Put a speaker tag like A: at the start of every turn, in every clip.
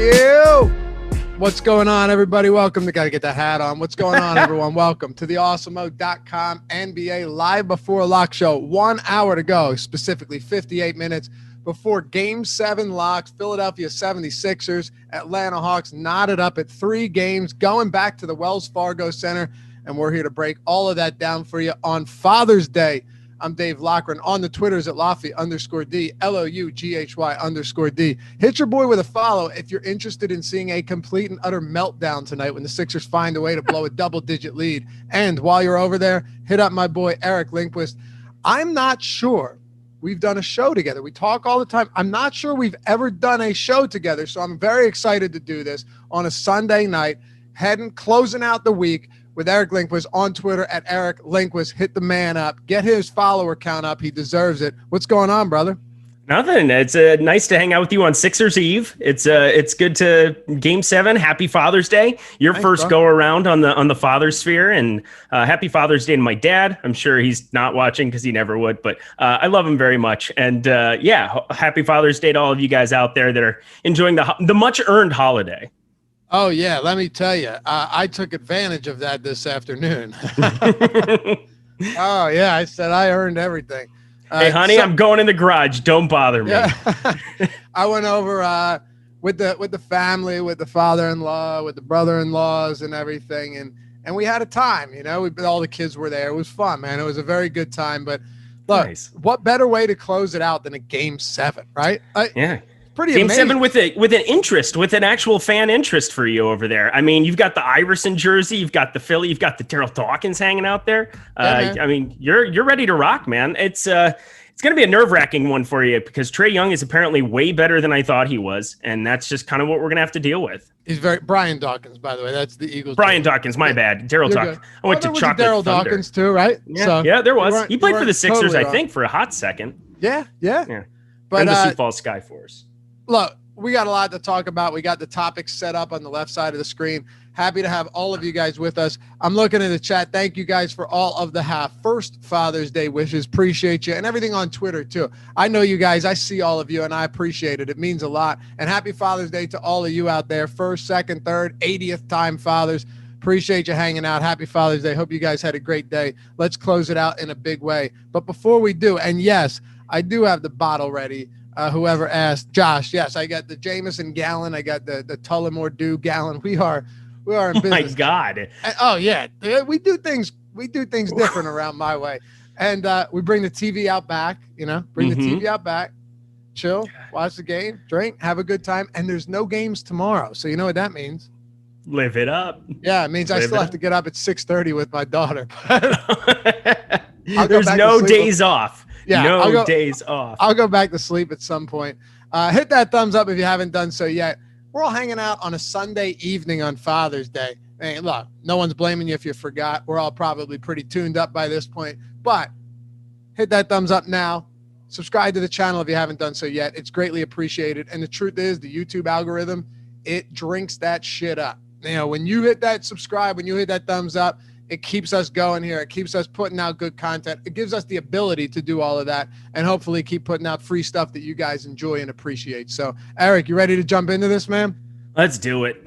A: You. What's going on, everybody? Welcome to, gotta get that hat on. What's going on, everyone? Welcome to the Awesemo.com NBA Live Before Lock Show. 1 hour to go, specifically 58 minutes before Game 7 locks. Philadelphia 76ers, Atlanta Hawks knotted up at 3 games, going back to the Wells Fargo Center, and we're here to break all of that down for you on Father's Day. I'm Dave Loughran. On the Twitters at Loughy_D, LOUGHY_D. Hit your boy with a follow if you're interested in seeing a complete and utter meltdown tonight when the Sixers find a way to blow a double-digit lead. And while you're over there, hit up my boy Eric Lindquist. I'm not sure we've done a show together. We talk all the time. I'm not sure we've ever done a show together, so I'm very excited to do this on a Sunday night, closing out the week with Eric Lindquist on Twitter at Eric Lindquist. Hit the man up. Get his follower count up. He deserves it. What's going on, brother?
B: Nothing. It's nice to hang out with you on Sixers Eve. It's good to Game 7. Happy Father's Day. Your Thanks, first go around on the father sphere, and happy Father's Day to my dad. I'm sure he's not watching because he never would, but I love him very much. And happy Father's Day to all of you guys out there that are enjoying the much earned holiday.
A: Oh, yeah. Let me tell you, I took advantage of that this afternoon. Oh, yeah. I said I earned everything.
B: Hey, honey, I'm going in the garage. Don't bother me.
A: Yeah. I went over with the family, with the father-in-law, with the brother-in-laws and everything. And we had a time, all the kids were there. It was fun, man. It was a very good time. But look, nice. What better way to close it out than a Game 7, right?
B: Yeah.
A: Pretty
B: Game
A: amazing.
B: 7 with an actual fan interest for you over there. I mean, you've got the Iverson jersey, you've got the Philly, you've got the Daryl Dawkins hanging out there. I mean, you're ready to rock, man. It's going to be a nerve-wracking one for you because Trae Young is apparently way better than I thought he was, and that's just kind of what we're going to have to deal with.
A: He's Brian Dawkins, by the way. That's the Eagles.
B: Brian Dawkins, my bad. Daryl Dawkins. I went to Chocolate
A: Daryl
B: Thunder.
A: Dawkins too, right?
B: Yeah, there was. He played for the Sixers, totally I think, for a hot second.
A: Yeah.
B: But and the Sioux Falls Skyforce.
A: Look, we got a lot to talk about. We got the topics set up on the left side of the screen. Happy to have all of you guys with us. I'm looking in the chat. Thank you guys for all of the first Father's Day wishes. Appreciate you. And everything on Twitter, too. I know you guys. I see all of you, and I appreciate it. It means a lot. And happy Father's Day to all of you out there. First, second, third, 80th time fathers. Appreciate you hanging out. Happy Father's Day. Hope you guys had a great day. Let's close it out in a big way. But before we do, and yes, I do have the bottle ready. Whoever asked, Josh, yes, I got the Jameson gallon. I got the Tullamore Dew gallon. We are in business.
B: My God.
A: And, yeah, we do things different around my way. And we bring the TV out back, the TV out back, chill, watch the game, drink, have a good time. And there's no games tomorrow. So you know what that means?
B: Live it up.
A: Yeah, it means I still have to get up at 6:30 with my daughter.
B: There's no days off.
A: Yeah,
B: days off.
A: I'll go back to sleep at some point. Hit that thumbs up if you haven't done so yet. We're all hanging out on a Sunday evening on Father's Day. Hey, look, no one's blaming you if you forgot. We're all probably pretty tuned up by this point. But hit that thumbs up now. Subscribe to the channel if you haven't done so yet. It's greatly appreciated. And the truth is, the YouTube algorithm, it drinks that shit up. When you hit that subscribe, when you hit that thumbs up, it keeps us going here. It keeps us putting out good content. It gives us the ability to do all of that and hopefully keep putting out free stuff that you guys enjoy and appreciate. So, Eric, you ready to jump into this, man?
B: Let's do it.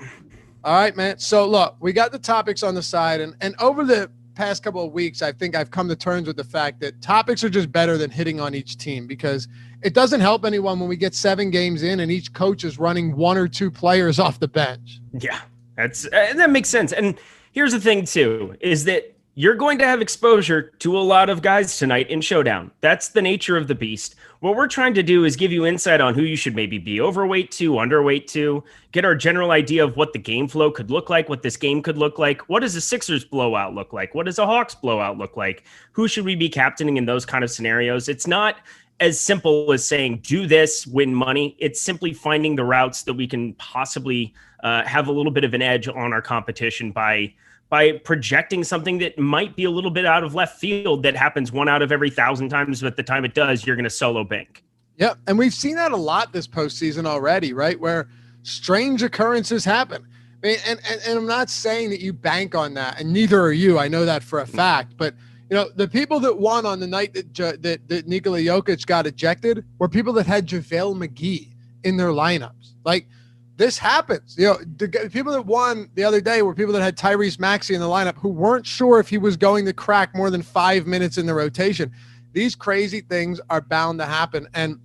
A: All right, man. So, look, we got the topics on the side. And over the past couple of weeks, I think I've come to terms with the fact that topics are just better than hitting on each team because it doesn't help anyone when we get 7 games in and each coach is running 1 or 2 players off the bench.
B: Yeah, that makes sense. And here's the thing, too, is that you're going to have exposure to a lot of guys tonight in Showdown. That's the nature of the beast. What we're trying to do is give you insight on who you should maybe be overweight to, underweight to, get our general idea of what the game flow could look like, what this game could look like. What does a Sixers blowout look like? What does a Hawks blowout look like? Who should we be captaining in those kind of scenarios? It's not as simple as saying, do this, win money. It's simply finding the routes that we can possibly have a little bit of an edge on our competition by projecting something that might be a little bit out of left field that happens 1 out of every 1,000 times, but the time it does, you're going to solo bank.
A: Yeah, and we've seen that a lot this postseason already, right, where strange occurrences happen. I mean, and I'm not saying that you bank on that, and neither are you. I know that for a fact. But, the people that won on the night that Nikola Jokic got ejected were people that had JaVale McGee in their lineups. Like, this happens. The people that won the other day were people that had Tyrese Maxey in the lineup who weren't sure if he was going to crack more than 5 minutes in the rotation. These crazy things are bound to happen. And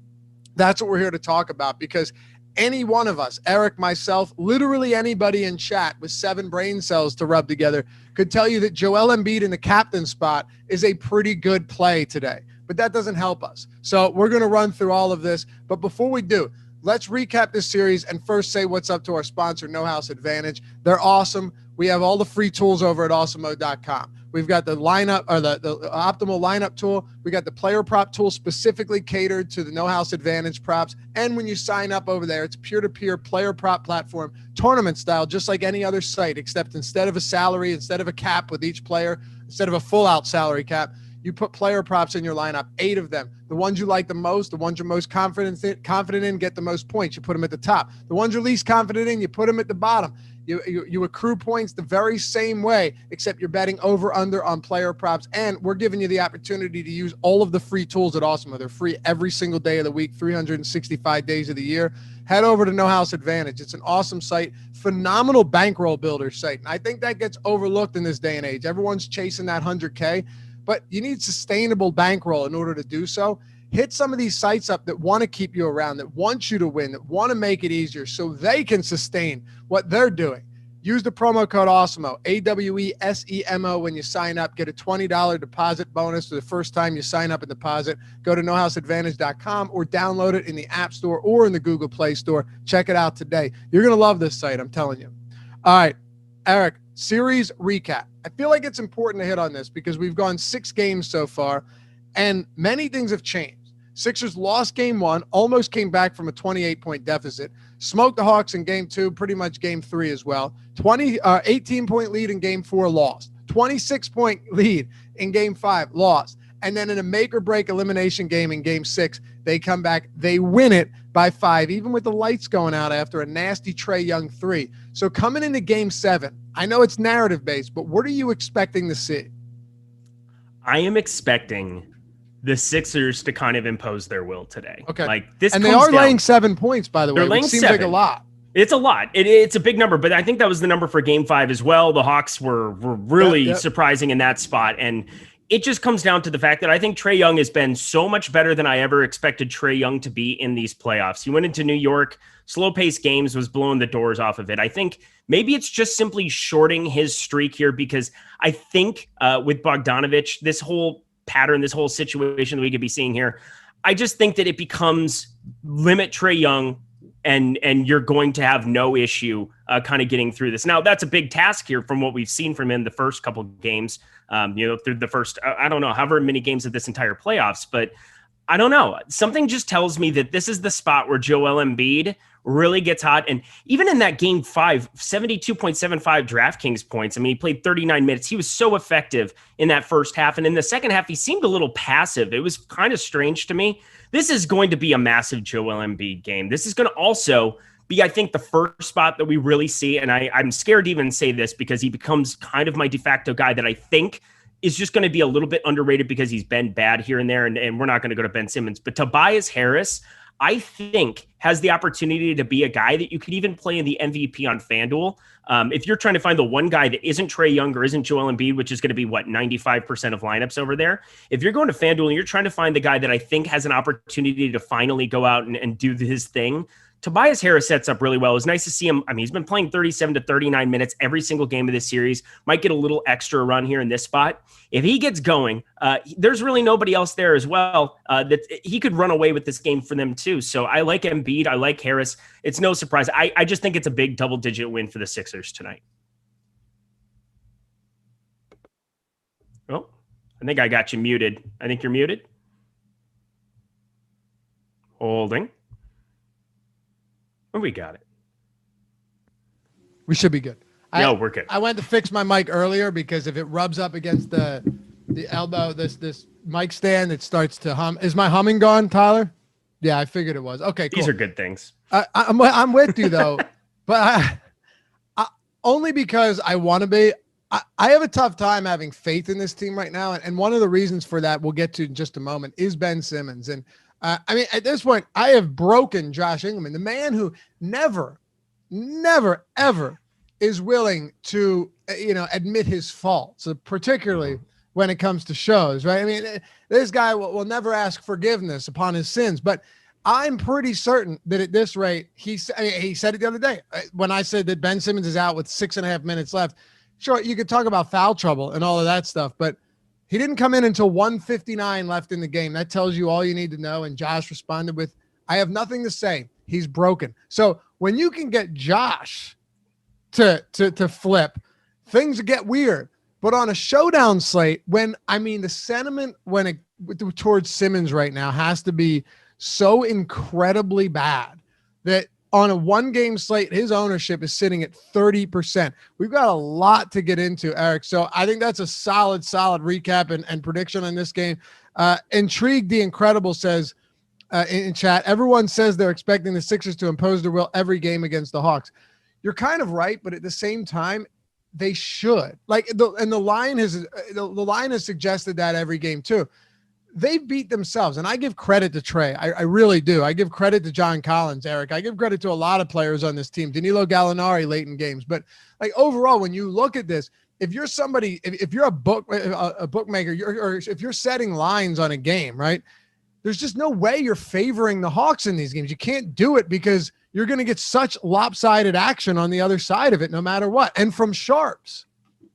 A: that's what we're here to talk about, because any one of us, Eric, myself, literally anybody in chat with 7 brain cells to rub together could tell you that Joel Embiid in the captain spot is a pretty good play today. But that doesn't help us. So we're going to run through all of this. But before we do, let's recap this series and first say what's up to our sponsor, No House Advantage. They're awesome. We have all the free tools over at Awesemo.com. We've got the lineup, or the optimal lineup tool. We got the player prop tool specifically catered to the No House Advantage props. And when you sign up over there, it's peer-to-peer player prop platform, tournament style, just like any other site, except instead of a salary, instead of a cap with each player, instead of a full-out salary cap, you put player props in your lineup, 8 of them. The ones you like the most, the ones you're most confident in, get the most points. You put them at the top. The ones you're least confident in, you put them at the bottom. You accrue points the very same way, except you're betting over under on player props. And we're giving you the opportunity to use all of the free tools at Awesemo. They're free every single day of the week, 365 days of the year. Head over to No House Advantage. It's an awesome site, phenomenal bankroll builder site. And I think that gets overlooked in this day and age. Everyone's chasing that 100K. But you need sustainable bankroll in order to do so. Hit some of these sites up that want to keep you around, that want you to win, that want to make it easier so they can sustain what they're doing. Use the promo code Awesemo, AWESEMO, when you sign up. Get a $20 deposit bonus for the first time you sign up and deposit. Go to nohouseadvantage.com or download it in the App Store or in the Google Play Store. Check it out today. You're going to love this site, I'm telling you. All right, Eric, series recap. I feel like it's important to hit on this because we've gone 6 games so far, and many things have changed. Sixers lost game 1, almost came back from a 28-point deficit, smoked the Hawks in game 2, pretty much game 3 as well. 18-point lead in game 4, lost. 26-point lead in game 5, lost. And then in a make-or-break elimination game in game 6, they come back, they win it by 5, even with the lights going out after a nasty Trae Young 3. So coming into game 7, I know it's narrative-based, but what are you expecting to see?
B: I am expecting the Sixers to kind of impose their will today.
A: Okay.
B: Like this,
A: and they are laying 7 points, by the way, which seems like a lot.
B: It's a lot. It's a big number, but I think that was the number for game 5 as well. The Hawks were really surprising in that spot. And it just comes down to the fact that I think Trae Young has been so much better than I ever expected Trae Young to be in these playoffs. He went into New York, slow-paced games, was blowing the doors off of it. I think maybe it's just simply shorting his streak here, because I think with Bogdanović, this whole pattern, this whole situation that we could be seeing here, I just think that it becomes limit Trae Young, and you're going to have no issue kind of getting through this. Now, that's a big task here from what we've seen from him the first couple of games, through the first, I don't know, however many games of this entire playoffs, but I don't know. Something just tells me that this is the spot where Joel Embiid really gets hot. And even in that game 5, 72.75 DraftKings points. I mean, he played 39 minutes. He was so effective in that first half. And in the second half, he seemed a little passive. It was kind of strange to me. This is going to be a massive Joel Embiid game. This is going to also be, I think, the first spot that we really see. And I'm scared to even say this because he becomes kind of my de facto guy that I think is just going to be a little bit underrated because he's been bad here and there. And we're not going to go to Ben Simmons. But Tobias Harris, I think, has the opportunity to be a guy that you could even play in the MVP on FanDuel. If you're trying to find the one guy that isn't Trae Young or isn't Joel Embiid, which is going to be, 95% of lineups over there. If you're going to FanDuel and you're trying to find the guy that I think has an opportunity to finally go out and do his thing, Tobias Harris sets up really well. It was nice to see him. I mean, he's been playing 37 to 39 minutes every single game of this series. Might get a little extra run here in this spot. If he gets going, there's really nobody else there as well that he could run away with this game for them too. So I like Embiid. I like Harris. It's no surprise. I just think it's a big double-digit win for the Sixers tonight. Oh, I think I got you muted. I think you're muted. Holding. Oh, we got it.
A: We should be good.
B: No, we're good.
A: I went to fix my mic earlier because if it rubs up against the elbow, this mic stand, it starts to hum. Is my humming gone, Tyler? Yeah, I figured it was. Okay, cool.
B: These are good things.
A: I'm with you though, but I only because I want to be. I have a tough time having faith in this team right now, and one of the reasons for that we'll get to in just a moment is Ben Simmons. And I mean, at this point, I have broken Josh Ingleman, the man who never never, ever is willing to, admit his faults, particularly when it comes to shows, right? I mean, this guy will never ask forgiveness upon his sins, but I'm pretty certain that at this rate, he said it the other day when I said that Ben Simmons is out with 6.5 minutes left. Sure, you could talk about foul trouble and all of that stuff, but he didn't come in until 1:59 left in the game. That tells you all you need to know. And Josh responded with, I have nothing to say. He's broken. So when you can get Josh to flip, things get weird. But on a showdown slate, the sentiment towards Simmons right now has to be so incredibly bad that on a one-game slate, his ownership is sitting at 30%. We've got a lot to get into, Eric. So I think that's a solid recap and prediction on this game. Intrigued the Incredible says in chat, everyone says they're expecting the Sixers to impose their will every game against the Hawks. You're kind of right, but at the same time, they should. The line has suggested that every game too. They beat themselves, and I give credit to Trae. I really do. I give credit to John Collins, Eric. I give credit to a lot of players on this team, Danilo Gallinari late in games. But overall, when you look at this, if you're somebody, if you're a bookmaker, or if you're setting lines on a game, right? There's just no way you're favoring the Hawks in these games. You can't do it because you're going to get such lopsided action on the other side of it, no matter what, and from sharps.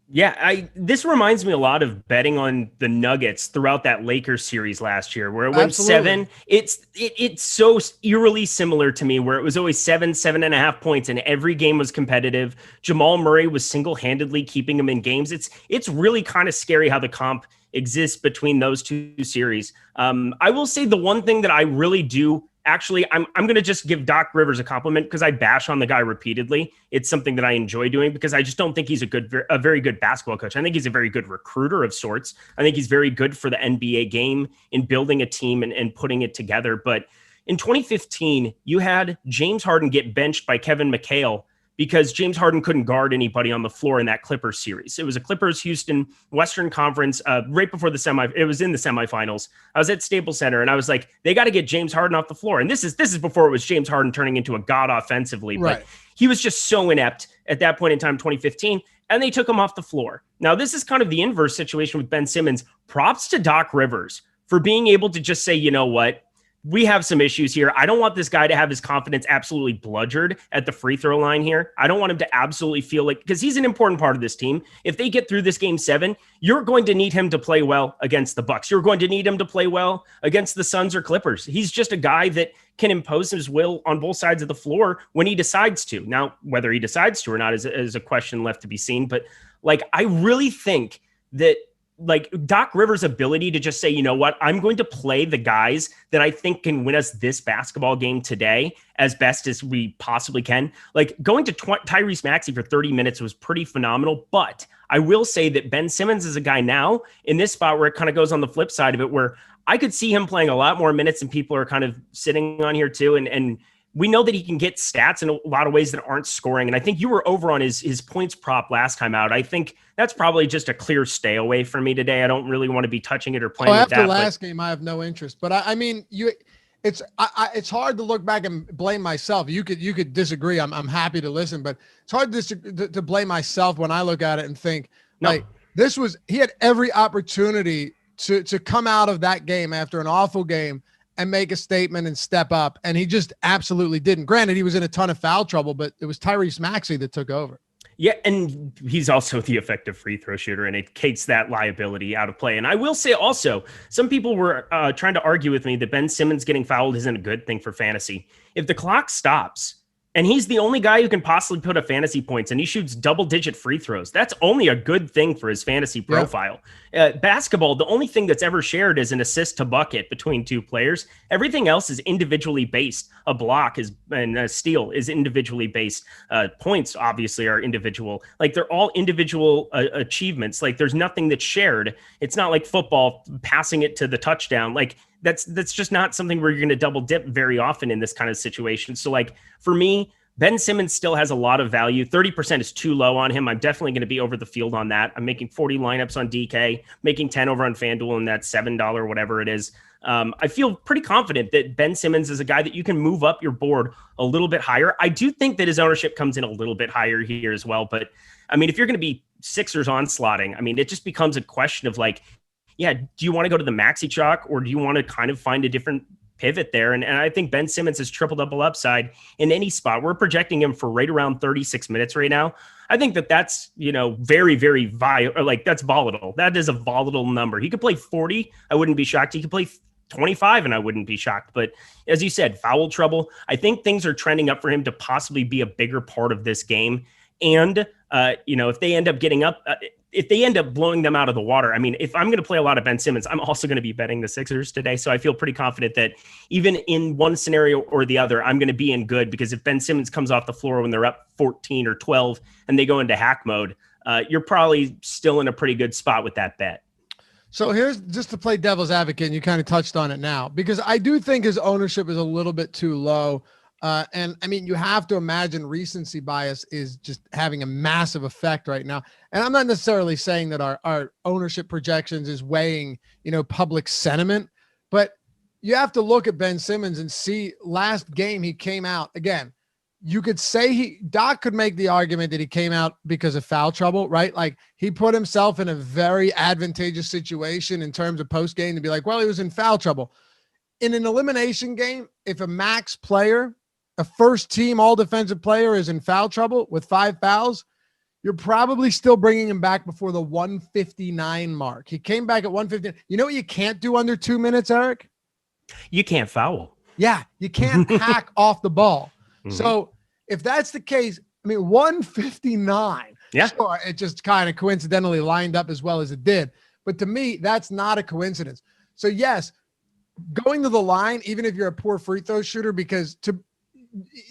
B: Yeah, this reminds me a lot of betting on the Nuggets throughout that Lakers series last year, where it went 7. It's so eerily similar to me, where it was always 7.5 points, and every game was competitive. Jamal Murray was single-handedly keeping them in games. It's really kind of scary how the comp exists between those two series. I will say the one thing that I really do. Actually, I'm going to just give Doc Rivers a compliment because I bash on the guy repeatedly. It's something that I enjoy doing because I just don't think he's a very good basketball coach. I think he's a very good recruiter of sorts. I think he's very good for the NBA game in building a team and putting it together. But in 2015, you had James Harden get benched by Kevin McHale because James Harden couldn't guard anybody on the floor in that Clippers series. It was a Clippers-Houston Western Conference right before it was in the semifinals. I was at Staples Center, and I was like, they got to get James Harden off the floor. And this is before it was James Harden turning into a god offensively. Right. But he was just so inept at that point in time, 2015, and they took him off the floor. Now, this is kind of the inverse situation with Ben Simmons. Props to Doc Rivers for being able to just say, you know what? We have some issues here. I don't want this guy to have his confidence absolutely bludgered at the free throw line here. I don't want him to absolutely feel like, because he's an important part of this team. If they get through this game 7, you're going to need him to play well against the Bucks. You're going to need him to play well against the Suns or Clippers. He's just a guy that can impose his will on both sides of the floor when he decides to. Now, whether he decides to or not is a question left to be seen. But I really think that Doc Rivers' ability to just say, you know what, I'm going to play the guys that I think can win us this basketball game today as best as we possibly can. Going to Tyrese Maxey for 30 minutes was pretty phenomenal. But I will say that Ben Simmons is a guy now in this spot where it kind of goes on the flip side of it, where I could see him playing a lot more minutes and people are kind of sitting on here too. And we know that he can get stats in a lot of ways that aren't scoring. And I think you were over on his points prop last time out. I think that's probably just a clear stay away from me today. I don't really want to be touching it or playing with that.
A: After last game, I have no interest. But I mean, it's hard to look back and blame myself. You could disagree. I'm happy to listen, but it's hard to blame myself when I look at it and think he had every opportunity to come out of that game after an awful game and make a statement and step up. And he just absolutely didn't. Granted, he was in a ton of foul trouble, but it was Tyrese Maxey that took over.
B: Yeah, and he's also the effective free throw shooter, and it takes that liability out of play. And I will say also, some people were trying to argue with me that Ben Simmons getting fouled isn't a good thing for fantasy. If the clock stops, and he's the only guy who can possibly put up fantasy points, and he shoots double-digit free throws, that's only a good thing for his fantasy profile. Basketball, the only thing that's ever shared is an assist to bucket between two players. Everything else is individually based. A block and a steal is individually based. Points, obviously, are individual. They're all individual achievements. There's nothing that's shared. It's not like football, passing it to the touchdown. That's just not something where you're going to double dip very often in this kind of situation. So for me, Ben Simmons still has a lot of value. 30% is too low on him. I'm definitely going to be over the field on that. I'm making 40 lineups on DK, making 10 over on FanDuel, and that $7, whatever it is. I feel pretty confident that Ben Simmons is a guy that you can move up your board a little bit higher. I do think that his ownership comes in a little bit higher here as well. But I mean, if you're going to be Sixers onslaughting, I mean, it just becomes a question of like, yeah, do you want to go to the maxi chalk or do you want to kind of find a different pivot there? And I think Ben Simmons has triple-double upside in any spot. We're projecting him for right around 36 minutes right now. I think that's, very, very that's volatile. That is a volatile number. He could play 40. I wouldn't be shocked. He could play 25 and I wouldn't be shocked. But as you said, foul trouble. I think things are trending up for him to possibly be a bigger part of this game. And, if they end up getting up, if they end up blowing them out of the water, I mean, if I'm going to play a lot of Ben Simmons, I'm also going to be betting the Sixers today. So I feel pretty confident that even in one scenario or the other, I'm going to be in good, because if Ben Simmons comes off the floor when they're up 14 or 12 and they go into hack mode, you're probably still in a pretty good spot with that bet.
A: So here's just to play devil's advocate, and you kind of touched on it now, because I do think his ownership is a little bit too low. And I mean, you have to imagine recency bias is just having a massive effect right now. And I'm not necessarily saying that our ownership projections is weighing, public sentiment, but you have to look at Ben Simmons and see last game he came out again. You could say Doc could make the argument that he came out because of foul trouble, right? Like he put himself in a very advantageous situation in terms of post game to be like, well, he was in foul trouble. In an elimination game, if a max player, a first team all defensive player is in foul trouble with 5 fouls, you're probably still bringing him back before the 159 mark. He came back at 159. You know what you can't do under 2 minutes, Eric?
B: You can't foul.
A: Yeah, you can't hack off the ball. Mm-hmm. So if that's the case, I mean, 159.
B: Yeah.
A: Sure, it just kind of coincidentally lined up as well as it did. But to me, that's not a coincidence. So yes, going to the line, even if you're a poor free throw shooter, because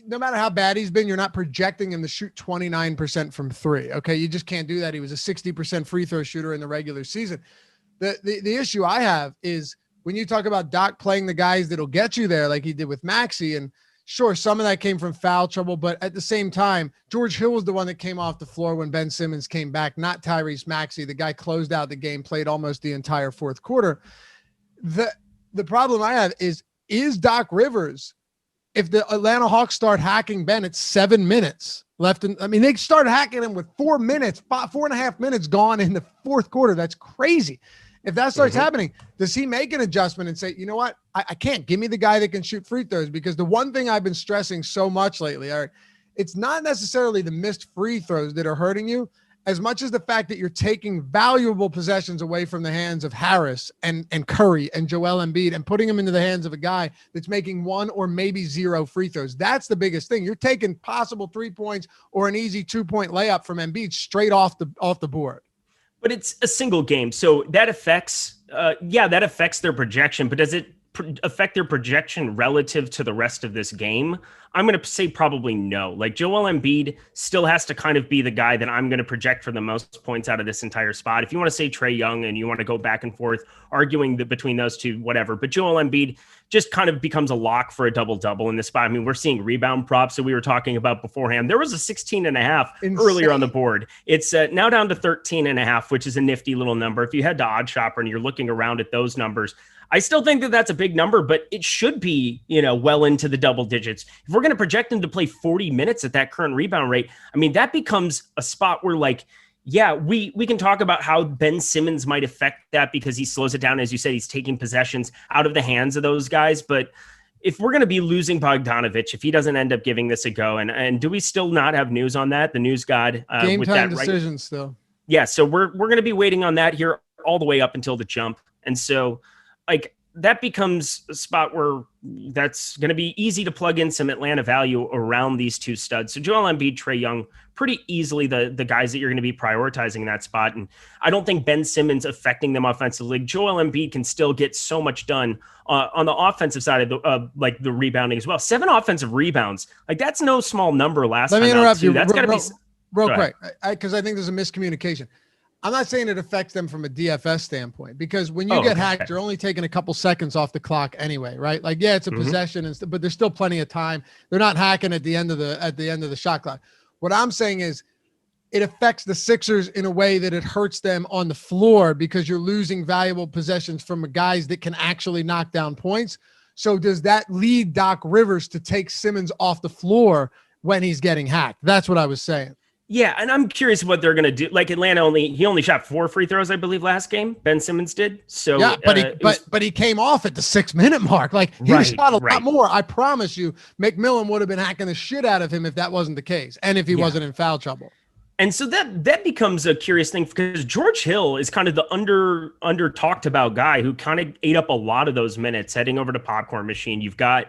A: no matter how bad he's been, you're not projecting him to shoot 29% from 3. Okay. You just can't do that. He was a 60% free throw shooter in the regular season. The issue I have is when you talk about Doc playing the guys that'll get you there, like he did with Maxey, and sure, some of that came from foul trouble, but at the same time, George Hill was the one that came off the floor when Ben Simmons came back, not Tyrese Maxey. The guy closed out the game, played almost the entire fourth quarter. The problem I have is Doc Rivers, if the Atlanta Hawks start hacking Ben at 7 minutes left, they start hacking him with 4 minutes, 4.5 minutes gone in the fourth quarter. That's crazy. If that starts happening, does he make an adjustment and say, you know what? I can't. Give me the guy that can shoot free throws, because the one thing I've been stressing so much lately, Eric, it's not necessarily the missed free throws that are hurting you as much as the fact that you're taking valuable possessions away from the hands of Harris and Curry and Joel Embiid and putting them into the hands of a guy that's making 1 or maybe 0 free throws. That's the biggest thing. You're taking possible 3 points or an easy 2-point layup from Embiid straight off the board. But
B: it's a single game, so that affects their projection. But does it affect their projection relative to the rest of this game? I'm going to say probably no. Like Joel Embiid still has to kind of be the guy that I'm going to project for the most points out of this entire spot. If you want to say Trae Young and you want to go back and forth arguing between those two, whatever. But Joel Embiid just kind of becomes a lock for a double-double in this spot. I mean, we're seeing rebound props that we were talking about beforehand. There was a 16.5 earlier on the board. It's now down to 13.5, which is a nifty little number. If you head to Odd Shopper and you're looking around at those numbers, I still think that that's a big number, but it should be, well into the double digits. If we're going to project him to play 40 minutes at that current rebound rate, I mean, that becomes a spot where we can talk about how Ben Simmons might affect that because he slows it down. As you said, he's taking possessions out of the hands of those guys. But if we're going to be losing Bogdanovich, if he doesn't end up giving this a go, and do we still not have news on that? The news god
A: game
B: with
A: time
B: that
A: decision still.
B: Yeah. So we're going to be waiting on that here all the way up until the jump. And so that becomes a spot where that's going to be easy to plug in some Atlanta value around these two studs. So Joel Embiid, Trae Young, pretty easily the guys that you're going to be prioritizing in that spot. And I don't think Ben Simmons affecting them offensively. Joel Embiid can still get so much done on the offensive side of the rebounding as well. 7 offensive rebounds. That's no small number last time.
A: Let me interrupt you.
B: That's got to be
A: real quick, because I think there's a miscommunication. I'm not saying it affects them from a DFS standpoint, because when you get hacked, you're only taking a couple seconds off the clock anyway, right? It's a possession, but there's still plenty of time. They're not hacking at the end of the shot clock. What I'm saying is, it affects the Sixers in a way that it hurts them on the floor because you're losing valuable possessions from guys that can actually knock down points. So does that lead Doc Rivers to take Simmons off the floor when he's getting hacked? That's what I was saying.
B: Yeah, and I'm curious what they're going to do. Like Atlanta he only shot 4 free throws, I believe, last game. Ben Simmons did. So
A: yeah, but he came off at the 6-minute mark. Like he shot a lot more. I promise you, McMillan would have been hacking the shit out of him if that wasn't the case, and if he wasn't in foul trouble.
B: And so that becomes a curious thing because George Hill is kind of the under talked about guy who kind of ate up a lot of those minutes heading over to Popcorn Machine. You've got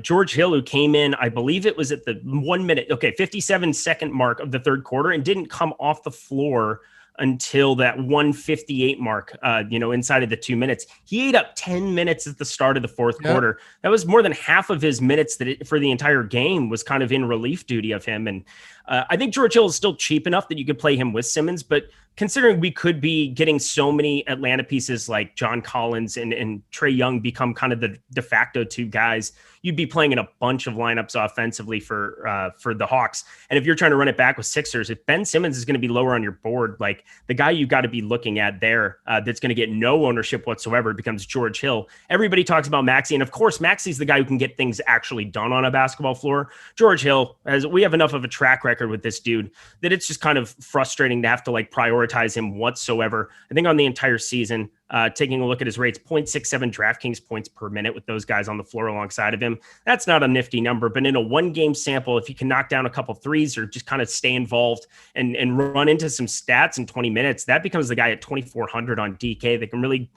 B: George Hill, who came in, I believe it was at the 1 minute, 57-second mark of the third quarter and didn't come off the floor until that 1:58 mark, inside of the 2 minutes. He ate up 10 minutes at the start of the fourth quarter. That was more than half of his minutes for the entire game was kind of in relief duty of him. And I think George Hill is still cheap enough that you could play him with Simmons, but considering we could be getting so many Atlanta pieces like John Collins and Trae Young become kind of the de facto 2 guys, you'd be playing in a bunch of lineups offensively for the Hawks. And if you're trying to run it back with Sixers, if Ben Simmons is going to be lower on your board, like the guy you got to be looking at there that's going to get no ownership whatsoever becomes George Hill. Everybody talks about Maxey, and of course Maxey's the guy who can get things actually done on a basketball floor. George Hill, as we have enough of a track record with this dude that it's just kind of frustrating to have to like prioritize him whatsoever. I think on the entire season, taking a look at his rates, 0.67 DraftKings points per minute with those guys on the floor alongside of him. That's not a nifty number, but in a 1-game sample, if you can knock down a couple threes or just kind of stay involved and run into some stats in 20 minutes, that becomes the guy at 2,400 on DK that can really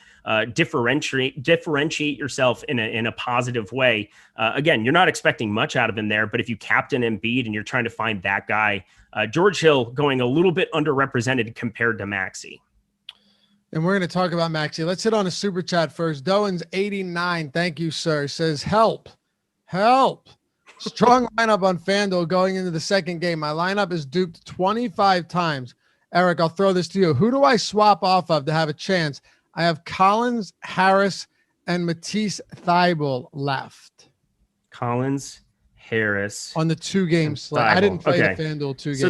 B: differentiate yourself in a positive way. Again, you're not expecting much out of him there, but if you captain Embiid and you're trying to find that guy, George Hill going a little bit underrepresented compared to Maxey.
A: And we're going to talk about Maxey. Let's hit on a super chat first. Doan's 89. Thank you, sir. Says, help. Strong lineup on FanDuel going into the second game. My lineup is duped 25 times. Eric, I'll throw this to you. Who do I swap off of to have a chance? I have Collins, Harris, and Matisse Thybulle left.
B: Collins, Harris
A: on the 2-game slate. I didn't play the FanDuel 2 games.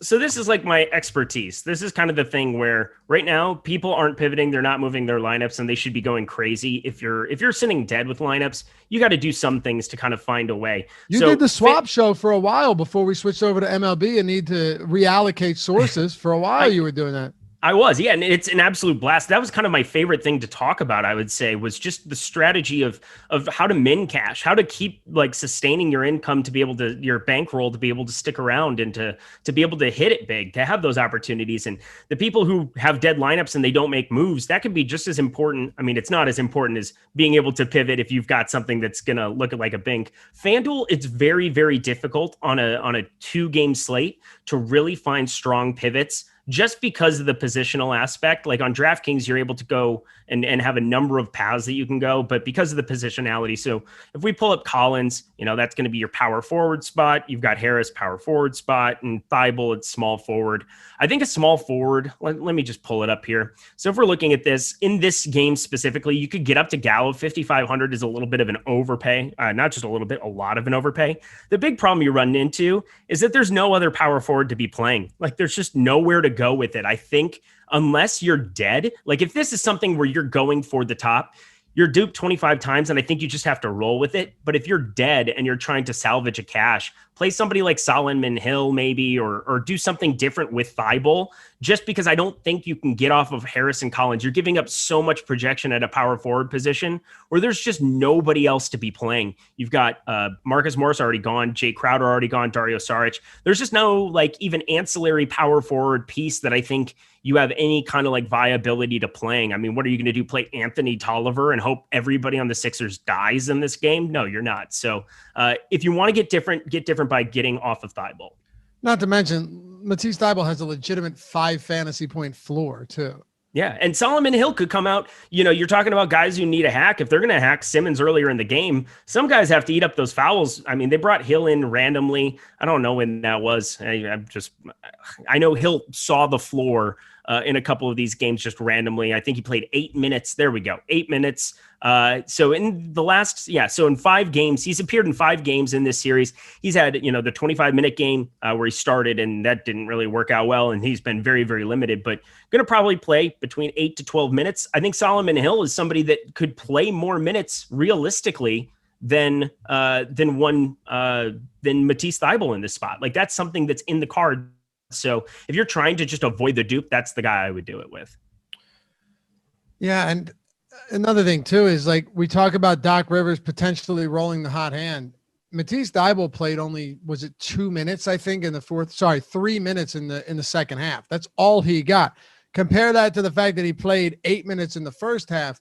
B: So this is like my expertise. This is kind of the thing where right now people aren't pivoting, they're not moving their lineups, and they should be going crazy. If you're sitting dead with lineups, you got to do some things to kind of find a way.
A: You did the swap show for a while before we switched over to MLB and need to reallocate sources. For a while you were doing that.
B: I was, yeah, and it's an absolute blast. That was kind of my favorite thing to talk about, I would say, was just the strategy of how to min cash, how to keep like sustaining your income to be able to, your bankroll to be able to stick around and to be able to hit it big, to have those opportunities. And the people who have dead lineups and they don't make moves, that can be just as important. I mean, it's not as important as being able to pivot if you've got something that's going to look like a bink. FanDuel, it's very, very difficult on a 2-game slate to really find strong pivots, just because of the positional aspect. Like on DraftKings, you're able to go and have a number of paths that you can go, but because of the positionality. So if we pull up Collins, that's going to be your power forward spot. You've got Harris, power forward spot, and Thybulle, it's small forward. I think a small forward, let me just pull it up here. So if we're looking at this, in this game specifically, you could get up to Gallo. 5,500 is a little bit of an overpay, not just a little bit, a lot of an overpay. The big problem you're running into is that there's no other power forward to be playing. Like there's just nowhere to go with it. I think unless you're dead, like if this is something where you're going for the top, you're duped 25 times, and I think you just have to roll with it. But if you're dead and you're trying to salvage a cash, play somebody like Solomon Hill maybe, or do something different with Thybulle, just because I don't think you can get off of Harris and Collins. You're giving up so much projection at a power forward position where there's just nobody else to be playing. You've got Marcus Morris already gone, Jay Crowder already gone, Dario Saric. There's just no like even ancillary power forward piece that I think you have any kind of like viability to playing. I mean, what are you going to do? Play Anthony Tolliver and hope everybody on the Sixers dies in this game? No, you're not. So if you want to get different by getting off of Thybulle.
A: Not to mention, Matisse Thybulle has a legitimate 5 fantasy point floor too.
B: Yeah, and Solomon Hill could come out. You're talking about guys who need a hack. If they're going to hack Simmons earlier in the game, some guys have to eat up those fouls. I mean, they brought Hill in randomly. I don't know when that was. I know Hill saw the floor in a couple of these games just randomly. I think he played 8 minutes. There we go. 8 minutes. So in the last, so in 5 games, he's appeared in 5 games in this series. He's had, the 25-minute game where he started, and that didn't really work out well. And he's been very, very limited, but going to probably play between 8 to 12 minutes. I think Solomon Hill is somebody that could play more minutes realistically than Matisse Thybulle in this spot. Like, that's something that's in the card. So if you're trying to just avoid the dupe, that's the guy I would do it with.
A: Yeah. And another thing too, is like, we talk about Doc Rivers potentially rolling the hot hand. Matisse Thybulle played only, was it 2 minutes, I think, in the 3 minutes in the second half. That's all he got. Compare that to the fact that he played 8 minutes in the first half.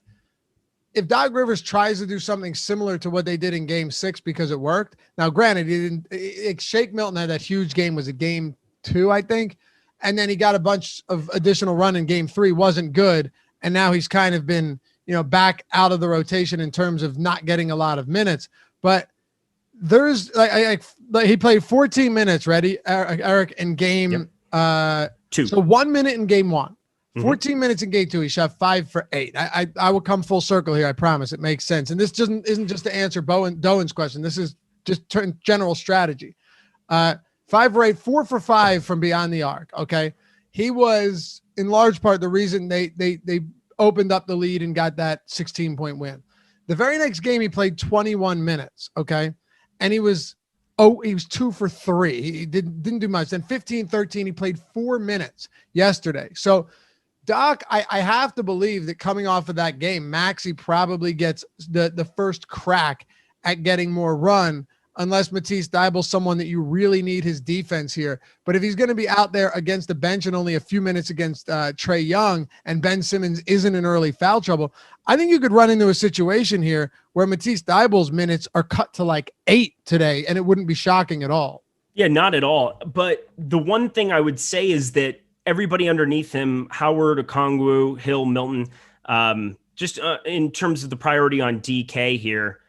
A: If Doc Rivers tries to do something similar to what they did in game 6, because it worked. Now, granted, he didn't, Shake Milton had that huge game, was it game 2, I think. And then he got a bunch of additional run in game 3, wasn't good. And now he's kind of been, back out of the rotation in terms of not getting a lot of minutes. But there's like he played 14 minutes, ready, Eric, in game
B: 2.
A: So 1 minute in game 1. 14 minutes in game 2. He shot 5 for 8. I will come full circle here. I promise. It makes sense. And this isn't just to answer Doan's question. This is just general strategy. 5 for 8, 4 for 5 from beyond the arc. Okay. He was in large part the reason they opened up the lead and got that 16-point win. The very next game, he played 21 minutes. Okay. And he was 2 for 3. He didn't do much. Then 15-13, he played 4 minutes yesterday. So Doc, I have to believe that coming off of that game, Maxey probably gets the first crack at getting more run, unless Matisse Thybulle's someone that you really need his defense here. But if he's going to be out there against the bench and only a few minutes against Trae Young, and Ben Simmons isn't in early foul trouble, I think you could run into a situation here where Matisse Thybulle's minutes are cut to like 8 today, and it wouldn't be shocking at all. Yeah,
B: not at all. But the one thing I would say is that everybody underneath him, Howard, Okongwu, Hill, Milton, just in terms of the priority on DK here,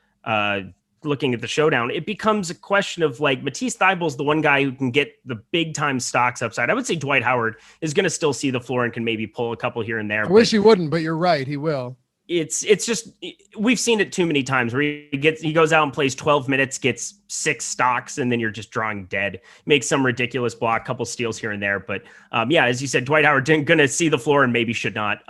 B: looking at the showdown, it becomes a question of like Matisse Thybulle's the one guy who can get the big time stocks upside. I would say Dwight Howard is going to still see the floor and can maybe pull a couple here and there.
A: I wish he wouldn't, but you're right. He will.
B: It's just, we've seen it too many times where he goes out and plays 12 minutes, gets 6 stocks, and then you're just drawing dead. Makes some ridiculous block, couple steals here and there. But as you said, Dwight Howard going to see the floor and maybe should not.